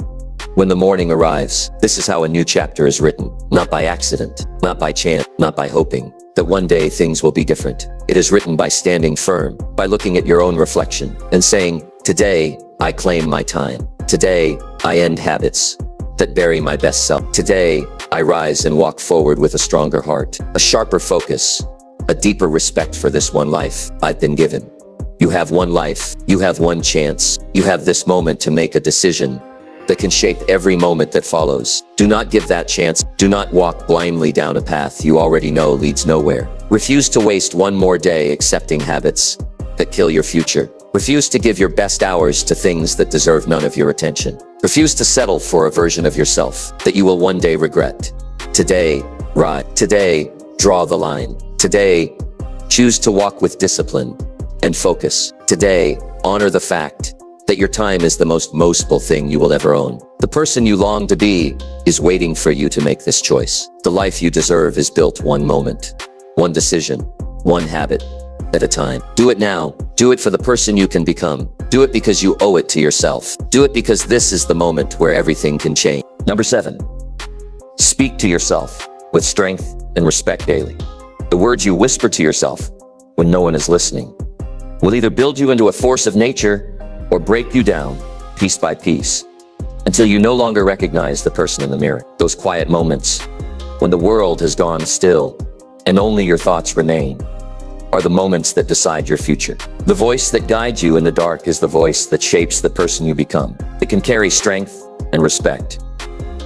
When the morning arrives, this is how a new chapter is written. Not by accident, not by chance, not by hoping that one day things will be different. It is written by standing firm, by looking at your own reflection and saying, today, I claim my time. Today, I end habits that bury my best self. Today, I rise and walk forward with a stronger heart, a sharper focus, a deeper respect for this one life I've been given. You have one life, you have one chance, you have this moment to make a decision that can shape every moment that follows. Do not give that chance. Do not walk blindly down a path you already know leads nowhere. Refuse to waste one more day accepting habits that kill your future. Refuse to give your best hours to things that deserve none of your attention. Refuse to settle for a version of yourself that you will one day regret. Today, Today, draw the line. Today, choose to walk with discipline and focus. Today, honor the fact that your time is the most valuable thing you will ever own. The person you long to be is waiting for you to make this choice. The life you deserve is built one moment, one decision, one habit at a time. Do it now. Do it for the person you can become. Do it because you owe it to yourself. Do it because this is the moment where everything can change. Number 7, speak to yourself with strength and respect daily. The words you whisper to yourself when no one is listening will either build you into a force of nature or break you down piece by piece until you no longer recognize the person in the mirror. Those quiet moments when the world has gone still and only your thoughts remain are the moments that decide your future. The voice that guides you in the dark is the voice that shapes the person you become. It can carry strength and respect,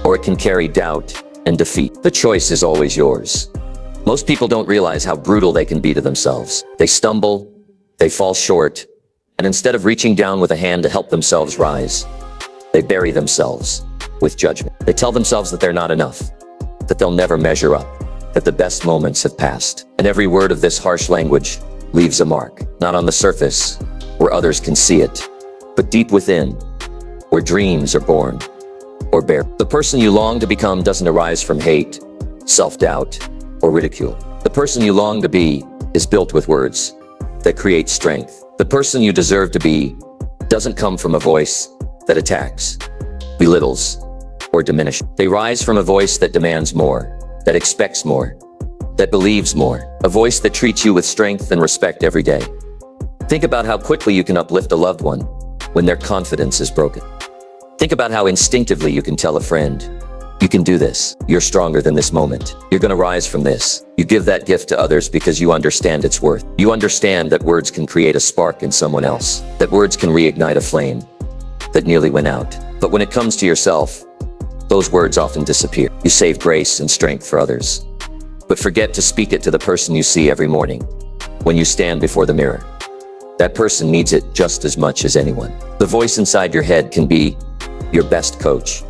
or it can carry doubt and defeat. The choice is always yours. Most people don't realize how brutal they can be to themselves. They stumble, they fall short, and instead of reaching down with a hand to help themselves rise, they bury themselves with judgment. They tell themselves that they're not enough, that they'll never measure up, that the best moments have passed. And every word of this harsh language leaves a mark, not on the surface, where others can see it, but deep within, where dreams are born or buried. The person you long to become doesn't arise from hate, self-doubt, or ridicule. The person you long to be is built with words that create strength. The person you deserve to be doesn't come from a voice that attacks, belittles, or diminishes. They rise from a voice that demands more, that expects more, that believes more, a voice that treats you with strength and respect every day. Think about how quickly you can uplift a loved one when their confidence is broken. Think about how instinctively you can tell a friend, you can do this. You're stronger than this moment. You're gonna rise from this. You give that gift to others because you understand its worth. You understand that words can create a spark in someone else, that words can reignite a flame that nearly went out. But when it comes to yourself, those words often disappear. You save grace and strength for others, but forget to speak it to the person you see every morning when you stand before the mirror. That person needs it just as much as anyone. The voice inside your head can be your best coach,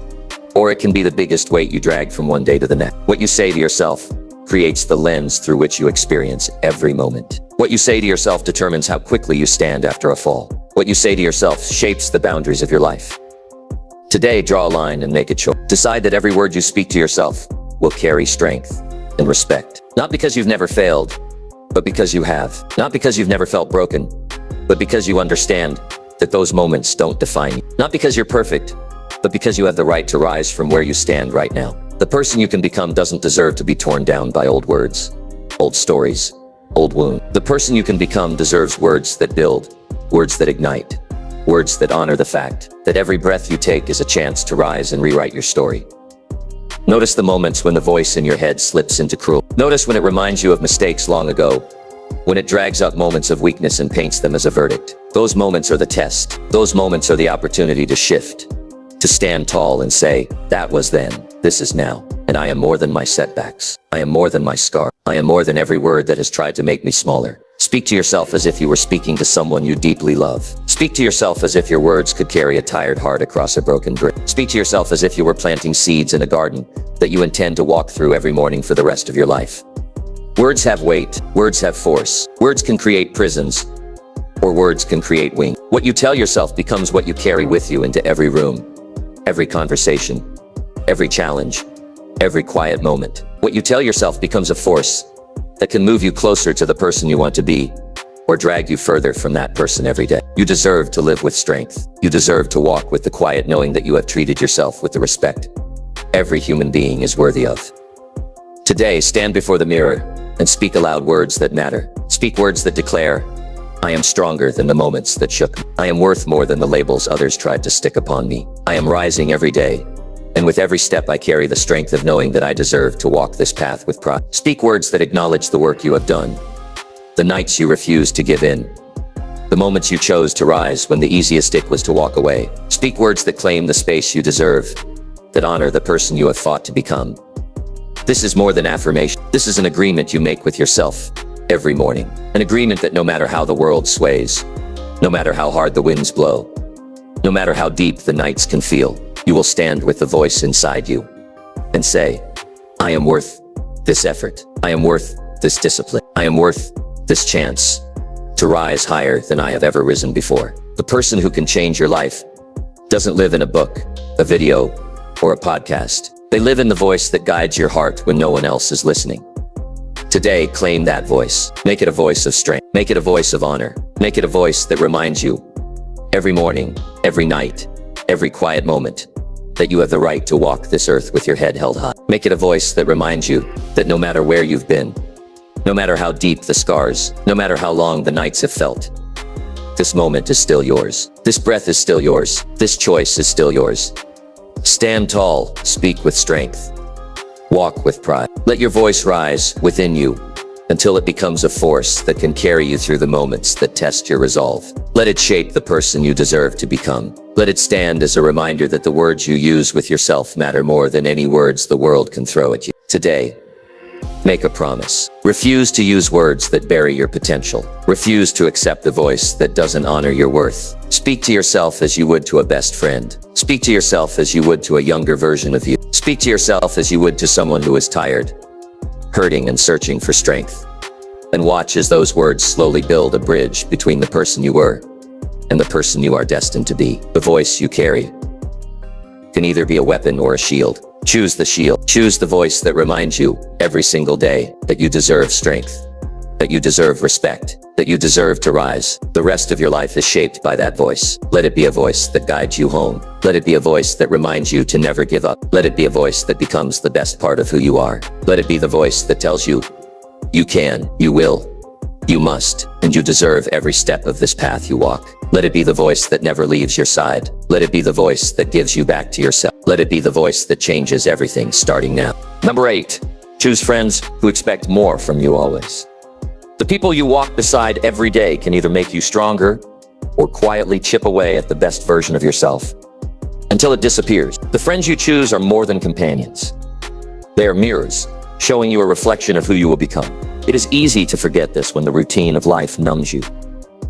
or it can be the biggest weight you drag from one day to the next. What you say to yourself creates the lens through which you experience every moment. What you say to yourself determines how quickly you stand after a fall. What you say to yourself shapes the boundaries of your life. Today, draw a line and make a choice. Decide that every word you speak to yourself will carry strength and respect. Not because you've never failed, but because you have. Not because you've never felt broken, but because you understand that those moments don't define you. Not because you're perfect, but because you have the right to rise from where you stand right now. The person you can become doesn't deserve to be torn down by old words, old stories, old wounds. The person you can become deserves words that build, words that ignite, words that honor the fact that every breath you take is a chance to rise and rewrite your story. Notice the moments when the voice in your head slips into cruelty. Notice when it reminds you of mistakes long ago, when it drags up moments of weakness and paints them as a verdict. Those moments are the test. Those moments are the opportunity to shift, to stand tall and say, that was then, this is now, and I am more than my setbacks. I am more than my scar. I am more than every word that has tried to make me smaller. Speak to yourself as if you were speaking to someone you deeply love. Speak to yourself as if your words could carry a tired heart across a broken bridge. Speak to yourself as if you were planting seeds in a garden that you intend to walk through every morning for the rest of your life. Words have weight. Words have force. Words can create prisons, or words can create wings. What you tell yourself becomes what you carry with you into every room, every conversation, every challenge, every quiet moment. What you tell yourself becomes a force that can move you closer to the person you want to be, or drag you further from that person every day. You deserve to live with strength. You deserve to walk with the quiet knowing that you have treated yourself with the respect every human being is worthy of. Today, stand before the mirror and speak aloud words that matter. Speak words that declare, I am stronger than the moments that shook me. I am worth more than the labels others tried to stick upon me. I am rising every day, And with every step I carry the strength of knowing that I deserve to walk this path with pride. Speak words that acknowledge the work you have done, the nights you refused to give in, the moments you chose to rise when the easiest stick was to walk away. Speak words that claim the space you deserve, that honor the person you have fought to become. This is more than affirmation. This is an agreement you make with yourself every morning. An agreement that no matter how the world sways, no matter how hard the winds blow, no matter how deep the nights can feel, you will stand with the voice inside you and say, I am worth this effort. I am worth this discipline. I am worth this chance to rise higher than I have ever risen before. The person who can change your life doesn't live in a book, a video, or a podcast. They live in the voice that guides your heart when no one else is listening. Today, claim that voice. Make it a voice of strength. Make it a voice of honor. Make it a voice that reminds you every morning, every night, every quiet moment that you have the right to walk this earth with your head held high. Make it a voice that reminds you that no matter where you've been, no matter how deep the scars, no matter how long the nights have felt, this moment is still yours. This breath is still yours. This choice is still yours. Stand tall, speak with strength, walk with pride. Let your voice rise within you until it becomes a force that can carry you through the moments that test your resolve. Let it shape the person you deserve to become. Let it stand as a reminder that the words you use with yourself matter more than any words the world can throw at you. Today, make a promise. Refuse to use words that bury your potential. Refuse to accept the voice that doesn't honor your worth. Speak to yourself as you would to a best friend. Speak to yourself as you would to a younger version of you. Speak to yourself as you would to someone who is tired, hurting, and searching for strength. And watch as those words slowly build a bridge between the person you were and the person you are destined to be. The voice you carry can either be a weapon or a shield. Choose the shield. Choose the voice that reminds you every single day that you deserve strength, that you deserve respect, that you deserve to rise. The rest of your life is shaped by that voice. Let it be a voice that guides you home. Let it be a voice that reminds you to never give up. Let it be a voice that becomes the best part of who you are. Let it be the voice that tells you, you can, you will, you must, and you deserve every step of this path you walk. Let it be the voice that never leaves your side. Let it be the voice that gives you back to yourself. Let it be the voice that changes everything starting now. Number 8, choose friends who expect more from you always. The people you walk beside every day can either make you stronger or quietly chip away at the best version of yourself until it disappears. The friends you choose are more than companions. They are mirrors, showing you a reflection of who you will become. It is easy to forget this when the routine of life numbs you,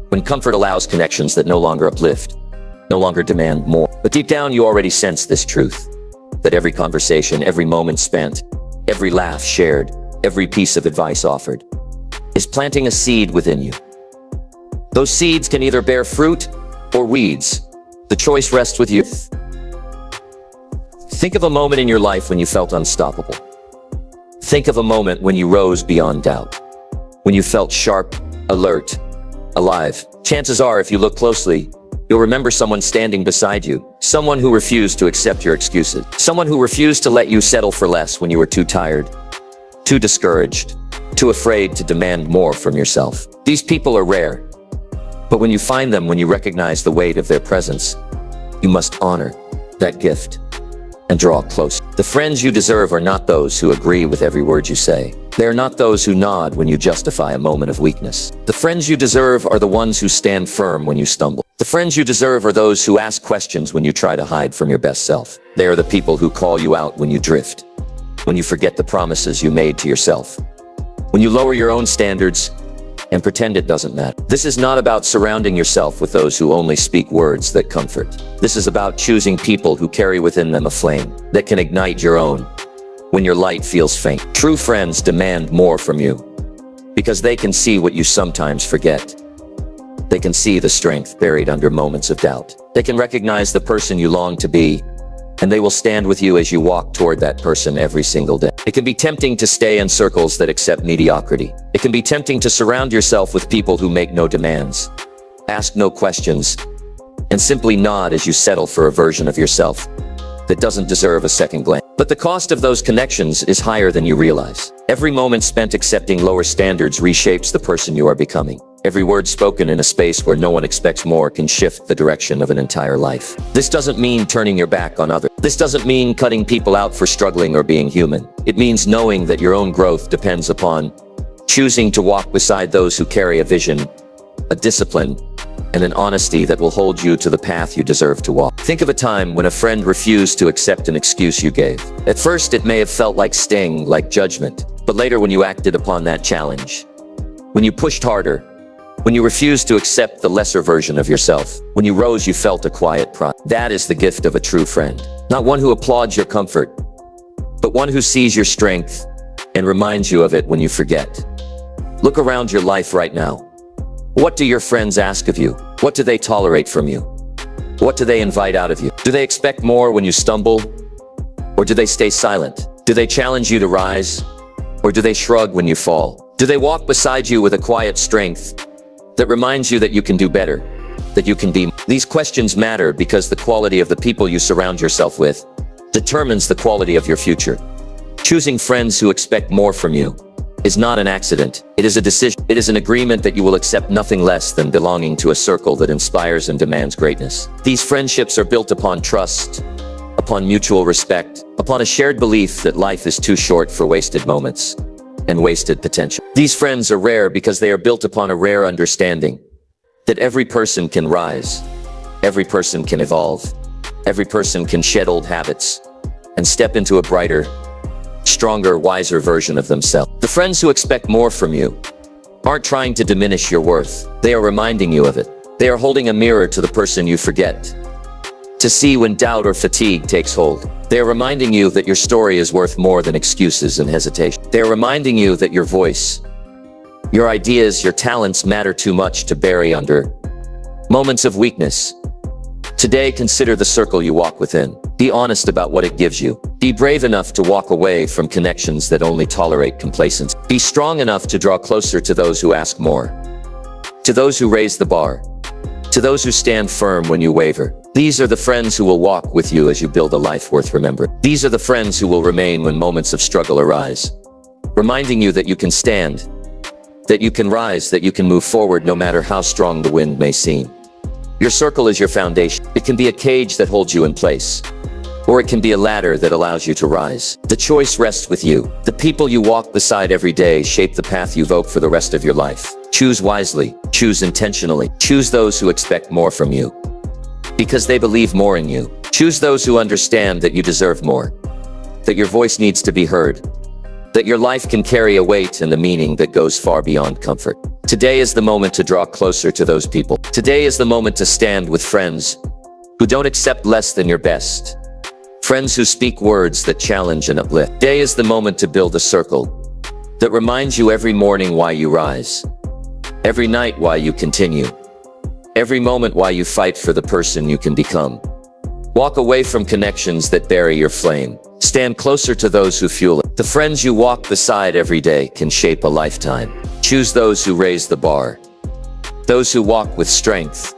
when comfort allows connections that no longer uplift, no longer demand more. But deep down, you already sense this truth, that every conversation, every moment spent, every laugh shared, every piece of advice offered, is planting a seed within you. Those seeds can either bear fruit or weeds. The choice rests with you. Think of a moment in your life when you felt unstoppable. Think of a moment when you rose beyond doubt, when you felt sharp, alert, alive. Chances are, if you look closely, you'll remember someone standing beside you, someone who refused to accept your excuses, someone who refused to let you settle for less when you were too tired, too discouraged, too afraid to demand more from yourself. These people are rare, but when you find them, when you recognize the weight of their presence, you must honor that gift and draw close. The friends you deserve are not those who agree with every word you say. They are not those who nod when you justify a moment of weakness. The friends you deserve are the ones who stand firm when you stumble. The friends you deserve are those who ask questions when you try to hide from your best self. They are the people who call you out when you drift, when you forget the promises you made to yourself, when you lower your own standards and pretend it doesn't matter. This is not about surrounding yourself with those who only speak words that comfort. This is about choosing people who carry within them a flame that can ignite your own when your light feels faint. True friends demand more from you because they can see what you sometimes forget. They can see the strength buried under moments of doubt. They can recognize the person you long to be, and they will stand with you as you walk toward that person every single day. It can be tempting to stay in circles that accept mediocrity. It can be tempting to surround yourself with people who make no demands, ask no questions, and simply nod as you settle for a version of yourself that doesn't deserve a second glance. But the cost of those connections is higher than you realize. Every moment spent accepting lower standards reshapes the person you are becoming. Every word spoken in a space where no one expects more can shift the direction of an entire life. This doesn't mean turning your back on others. This doesn't mean cutting people out for struggling or being human. It means knowing that your own growth depends upon choosing to walk beside those who carry a vision, a discipline, and an honesty that will hold you to the path you deserve to walk. Think of a time when a friend refused to accept an excuse you gave. At first, it may have felt like sting, like judgment, but later when you acted upon that challenge, when you pushed harder, when you refused to accept the lesser version of yourself, when you rose, you felt a quiet pride. That is the gift of a true friend. Not one who applauds your comfort, but one who sees your strength and reminds you of it when you forget. Look around your life right now. What do your friends ask of you? What do they tolerate from you? What do they invite out of you? Do they expect more when you stumble? Or do they stay silent? Do they challenge you to rise? Or do they shrug when you fall? Do they walk beside you with a quiet strength that reminds you that you can do better, that you can be? These questions matter because the quality of the people you surround yourself with determines the quality of your future. Choosing friends who expect more from you is not an accident. It is a decision. It is an agreement that you will accept nothing less than belonging to a circle that inspires and demands greatness. These friendships are built upon trust, upon mutual respect, upon a shared belief that life is too short for wasted moments and wasted potential. These friends are rare because they are built upon a rare understanding that every person can rise, every person can evolve, every person can shed old habits and step into a brighter, stronger, wiser version of themselves. The friends who expect more from you aren't trying to diminish your worth. They are reminding you of it. They are holding a mirror to the person you forget to see when doubt or fatigue takes hold. They are reminding you that your story is worth more than excuses and hesitation. They are reminding you that your voice, your ideas, your talents matter too much to bury under moments of weakness. Today, consider the circle you walk within. Be honest about what it gives you. Be brave enough to walk away from connections that only tolerate complacency. Be strong enough to draw closer to those who ask more, to those who raise the bar, to those who stand firm when you waver. These are the friends who will walk with you as you build a life worth remembering. These are the friends who will remain when moments of struggle arise, reminding you that you can stand, that you can rise, that you can move forward no matter how strong the wind may seem. Your circle is your foundation. It can be a cage that holds you in place, or it can be a ladder that allows you to rise. The choice rests with you. The people you walk beside every day shape the path you vote for the rest of your life. Choose wisely, choose intentionally, choose those who expect more from you, because they believe more in you. Choose those who understand that you deserve more, that your voice needs to be heard, that your life can carry a weight and a meaning that goes far beyond comfort. Today is the moment to draw closer to those people. Today is the moment to stand with friends who don't accept less than your best. Friends who speak words that challenge and uplift. Today is the moment to build a circle that reminds you every morning why you rise, every night why you continue, every moment why you fight for the person you can become. Walk away from connections that bury your flame. Stand closer to those who fuel it. The friends you walk beside every day can shape a lifetime. Choose those who raise the bar, those who walk with strength,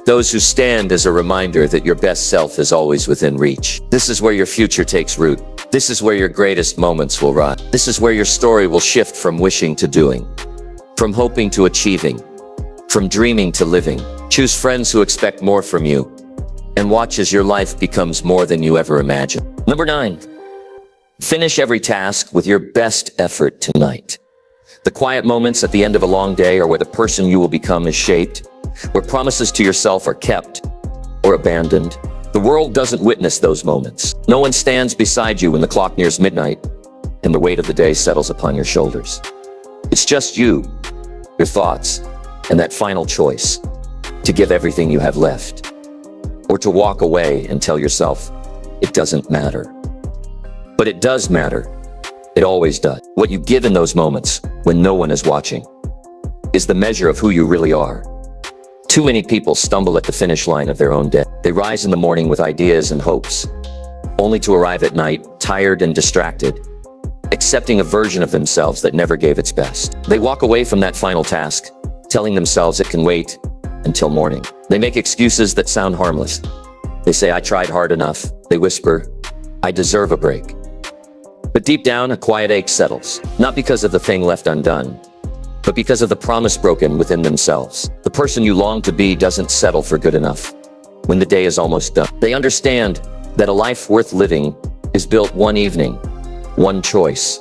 those who stand as a reminder that your best self is always within reach. This is where your future takes root. This is where your greatest moments will rise. This is where your story will shift from wishing to doing, from hoping to achieving, from dreaming to living. Choose friends who expect more from you, and watch as your life becomes more than you ever imagined. Number 9, finish every task with your best effort tonight. The quiet moments at the end of a long day are where the person you will become is shaped, where promises to yourself are kept or abandoned. The world doesn't witness those moments. No one stands beside you when the clock nears midnight and the weight of the day settles upon your shoulders. It's just you, your thoughts, and that final choice to give everything you have left, or to walk away and tell yourself it doesn't matter. But it does matter. It always does. What you give in those moments when no one is watching is the measure of who you really are. Too many people stumble at the finish line of their own day. They rise in the morning with ideas and hopes, only to arrive at night tired and distracted, accepting a version of themselves that never gave its best. They walk away from that final task, telling themselves it can wait until morning. They make excuses that sound harmless. They say, I tried hard enough. They whisper, I deserve a break. But deep down, a quiet ache settles, not because of the thing left undone, but because of the promise broken within themselves. The person you long to be doesn't settle for good enough when the day is almost done. They understand that a life worth living is built one evening, one choice,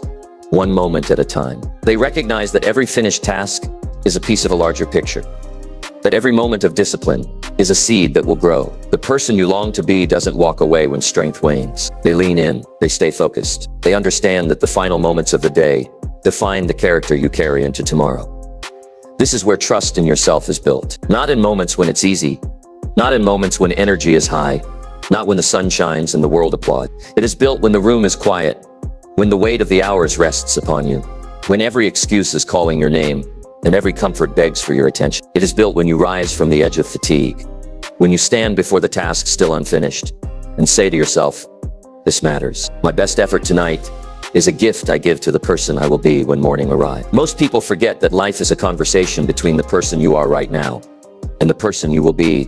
one moment at a time. They recognize that every finished task is a piece of a larger picture, that every moment of discipline is a seed that will grow. The person you long to be doesn't walk away when strength wanes. They lean in, they stay focused. They understand that the final moments of the day define the character you carry into tomorrow. This is where trust in yourself is built. Not in moments when it's easy, not in moments when energy is high, not when the sun shines and the world applauds. It is built when the room is quiet, when the weight of the hours rests upon you, when every excuse is calling your name, and every comfort begs for your attention. It is built when you rise from the edge of fatigue, when you stand before the task still unfinished, and say to yourself, this matters. My best effort tonight is a gift I give to the person I will be when morning arrives. Most people forget that life is a conversation between the person you are right now and the person you will be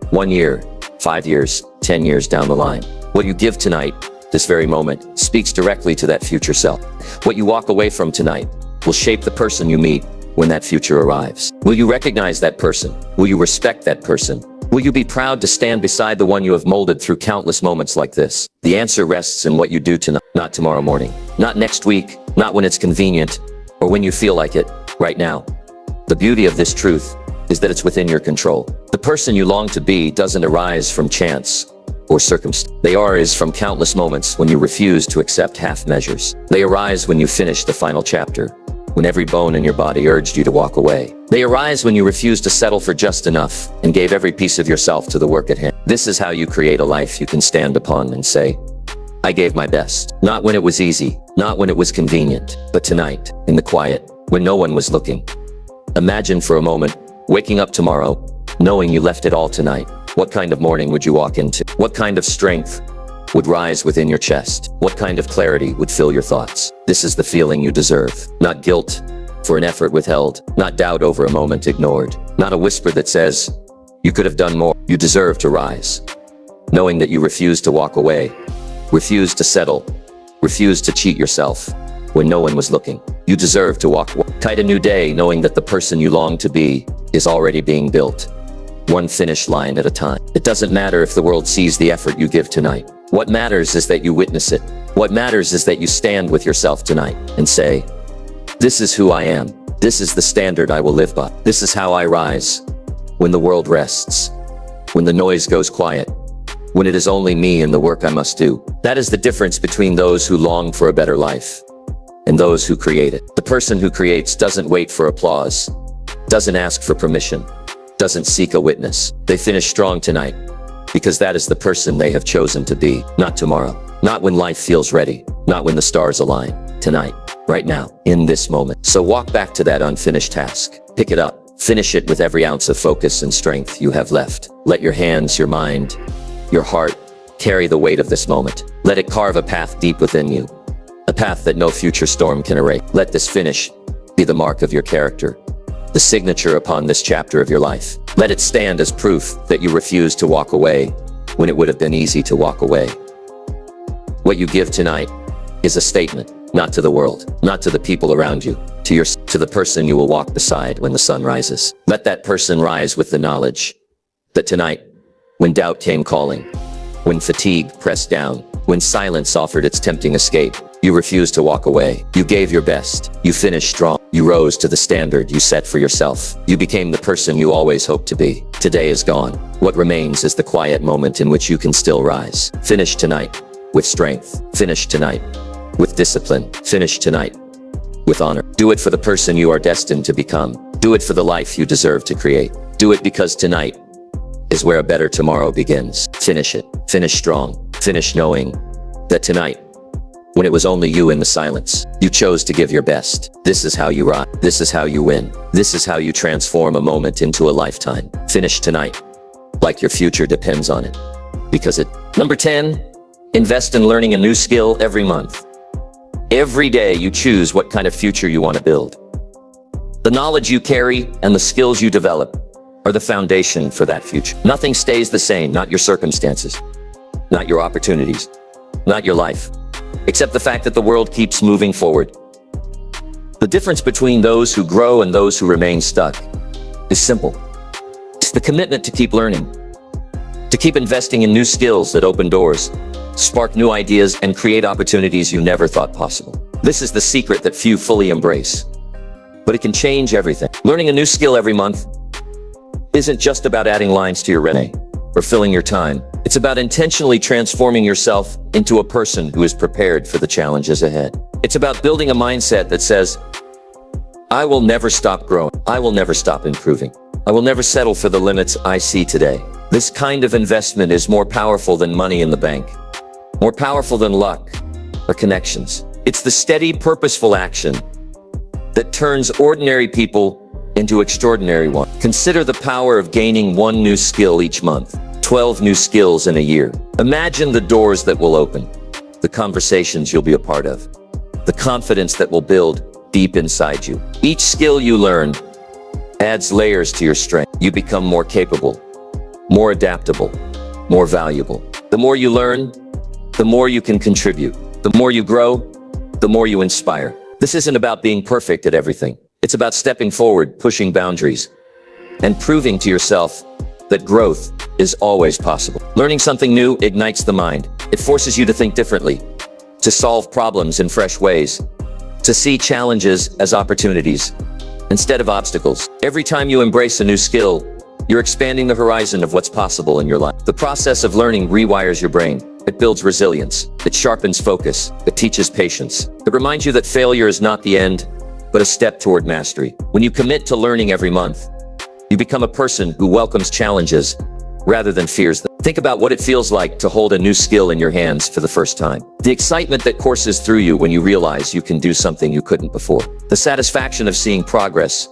1 year, 5 years, 10 years down the line. What you give tonight, this very moment, speaks directly to that future self. What you walk away from tonight will shape the person you meet when that future arrives. Will you recognize that person? Will you respect that person? Will you be proud to stand beside the one you have molded through countless moments like this? The answer rests in what you do tonight, not tomorrow morning, not next week, not when it's convenient, or when you feel like it, right now. The beauty of this truth is that it's within your control. The person you long to be doesn't arise from chance or circumstance. They arise from countless moments when you refuse to accept half measures. They arise when you finish the final chapter, when every bone in your body urged you to walk away. They arise when you refused to settle for just enough and gave every piece of yourself to the work at hand. This is how you create a life you can stand upon and say, I gave my best. Not when it was easy, not when it was convenient, but tonight, in the quiet, when no one was looking. Imagine for a moment, waking up tomorrow, knowing you left it all tonight. What kind of morning would you walk into? What kind of strength would rise within your chest? What kind of clarity would fill your thoughts? This is the feeling you deserve. Not guilt for an effort withheld, not doubt over a moment ignored, not a whisper that says, you could have done more. You deserve to rise, knowing that you refused to walk away, refused to settle, refused to cheat yourself when no one was looking. You deserve to walk away. Kite a new day knowing that the person you long to be is already being built, one finish line at a time. It doesn't matter if the world sees the effort you give tonight. What matters is that you witness it. What matters is that you stand with yourself tonight and say, this is who I am. This is the standard I will live by. This is how I rise when the world rests, when the noise goes quiet, when it is only me and the work I must do. That is the difference between those who long for a better life and those who create it. The person who creates doesn't wait for applause, doesn't ask for permission, doesn't seek a witness. They finish strong tonight because that is the person they have chosen to be, not tomorrow, not when life feels ready, not when the stars align. Tonight, right now, in this moment. So walk back to that unfinished task. Pick it up. Finish it with every ounce of focus and strength you have left. Let your hands, your mind, your heart carry the weight of this moment. Let it carve a path deep within you, a path that no future storm can erase. Let this finish be the mark of your character, the signature upon this chapter of your life. Let it stand as proof that you refused to walk away when it would have been easy to walk away. What you give tonight is a statement, not to the world, not to the people around you, to the person you will walk beside when the sun rises. Let that person rise with the knowledge that tonight, when doubt came calling, when fatigue pressed down, when silence offered its tempting escape, you refused to walk away. You gave your best. You finished strong. You rose to the standard you set for yourself. You became the person you always hoped to be. Today is gone. What remains is the quiet moment in which you can still rise. Finish tonight with strength. Finish tonight with discipline. Finish tonight with honor. Do it for the person you are destined to become. Do it for the life you deserve to create. Do it because tonight is where a better tomorrow begins. Finish it. Finish strong. Finish knowing that tonight, when it was only you in the silence, you chose to give your best. This is how you rise. This is how you win. This is how you transform a moment into a lifetime. Finish tonight like your future depends on it. Because Number 10, invest in learning a new skill every month. Every day you choose what kind of future you want to build. The knowledge you carry and the skills you develop are the foundation for that future. Nothing stays the same, not your circumstances, not your opportunities, not your life, except the fact that the world keeps moving forward. The difference between those who grow and those who remain stuck is simple. It's the commitment to keep learning, to keep investing in new skills that open doors, spark new ideas, and create opportunities you never thought possible. This is the secret that few fully embrace, but it can change everything. Learning a new skill every month isn't just about adding lines to your resume or filling your time. It's about intentionally transforming yourself into a person who is prepared for the challenges ahead. It's about building a mindset that says, I will never stop growing. I will never stop improving. I will never settle for the limits I see today. This kind of investment is more powerful than money in the bank, more powerful than luck or connections. It's the steady, purposeful action that turns ordinary people into extraordinary ones. Consider the power of gaining one new skill each month, 12 new skills in a year. Imagine the doors that will open, the conversations you'll be a part of, the confidence that will build deep inside you. Each skill you learn adds layers to your strength. You become more capable, more adaptable, more valuable. The more you learn, the more you can contribute. The more you grow, the more you inspire. This isn't about being perfect at everything. It's about stepping forward, pushing boundaries, and proving to yourself that growth is always possible. Learning something new ignites the mind. It forces you to think differently, to solve problems in fresh ways, to see challenges as opportunities instead of obstacles. Every time you embrace a new skill, you're expanding the horizon of what's possible in your life. The process of learning rewires your brain. It builds resilience. It sharpens focus. It teaches patience. It reminds you that failure is not the end, but a step toward mastery. When you commit to learning every month, you become a person who welcomes challenges rather than fears them. Think about what it feels like to hold a new skill in your hands for the first time. The excitement that courses through you when you realize you can do something you couldn't before. The satisfaction of seeing progress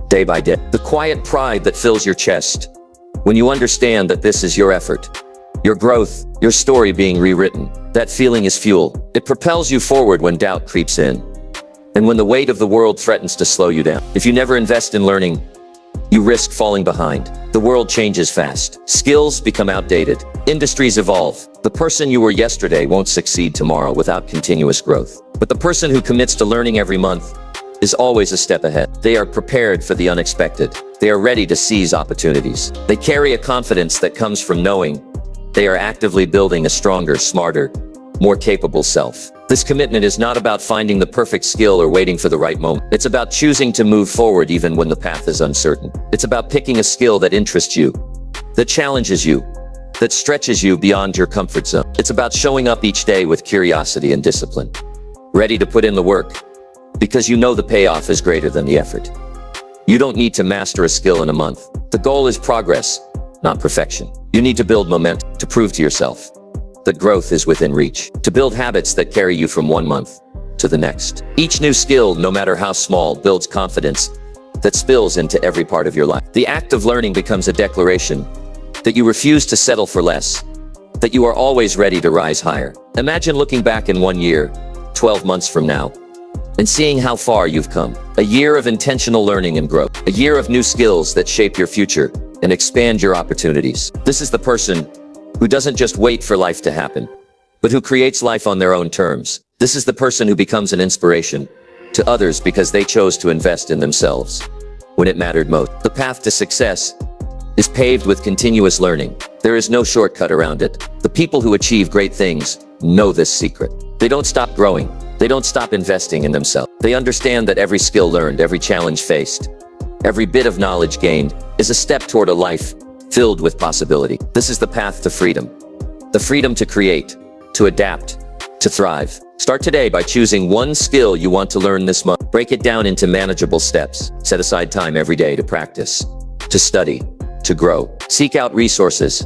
day by day. The quiet pride that fills your chest when you understand that this is your effort, your growth, your story being rewritten. That feeling is fuel. It propels you forward when doubt creeps in, and when the weight of the world threatens to slow you down. If you never invest in learning, you risk falling behind. The world changes fast. Skills become outdated. Industries evolve. The person you were yesterday won't succeed tomorrow without continuous growth. But the person who commits to learning every month is always a step ahead. They are prepared for the unexpected. They are ready to seize opportunities. They carry a confidence that comes from knowing they are actively building a stronger, smarter, more capable self. This commitment is not about finding the perfect skill or waiting for the right moment. It's about choosing to move forward even when the path is uncertain. It's about picking a skill that interests you, that challenges you, that stretches you beyond your comfort zone. It's about showing up each day with curiosity and discipline, ready to put in the work, because you know the payoff is greater than the effort. You don't need to master a skill in a month. The goal is progress, not perfection. You need to build momentum, to prove to yourself that growth is within reach, to build habits that carry you from one month to the next. Each new skill, no matter how small, builds confidence that spills into every part of your life. The act of learning becomes a declaration that you refuse to settle for less, that you are always ready to rise higher. Imagine looking back in 1 year, 12 months from now, and seeing how far you've come. A year of intentional learning and growth. A year of new skills that shape your future and expand your opportunities. This is the person who doesn't just wait for life to happen, but who creates life on their own terms. This is the person who becomes an inspiration to others because they chose to invest in themselves when it mattered most. The path to success is paved with continuous learning. There is no shortcut around it. The people who achieve great things know this secret. They don't stop growing. They don't stop investing in themselves. They understand that every skill learned, every challenge faced, every bit of knowledge gained is a step toward a life filled with possibility. This is the path to freedom. The freedom to create, to adapt, to thrive. Start today by choosing one skill you want to learn this month. Break it down into manageable steps. Set aside time every day to practice, to study, to grow. Seek out resources,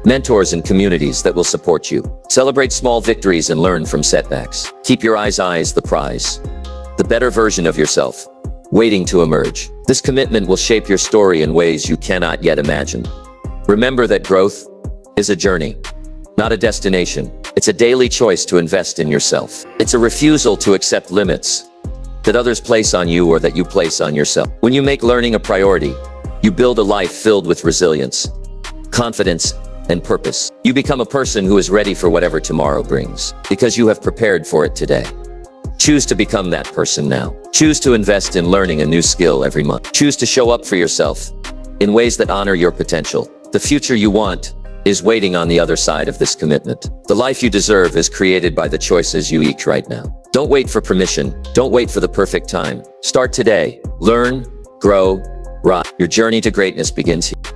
mentors, and communities that will support you. Celebrate small victories and learn from setbacks. Keep your eyes the prize, the better version of yourself, waiting to emerge. This commitment will shape your story in ways you cannot yet imagine. Remember that growth is a journey, not a destination. It's a daily choice to invest in yourself. It's a refusal to accept limits that others place on you or that you place on yourself. When you make learning a priority, you build a life filled with resilience, confidence, and purpose. You become a person who is ready for whatever tomorrow brings, because you have prepared for it today. Choose to become that person now. Choose to invest in learning a new skill every month. Choose to show up for yourself in ways that honor your potential. The future you want is waiting on the other side of this commitment. The life you deserve is created by the choices you each right now. Don't wait for permission. Don't wait for the perfect time. Start today. Learn, grow, rise. Your journey to greatness begins here.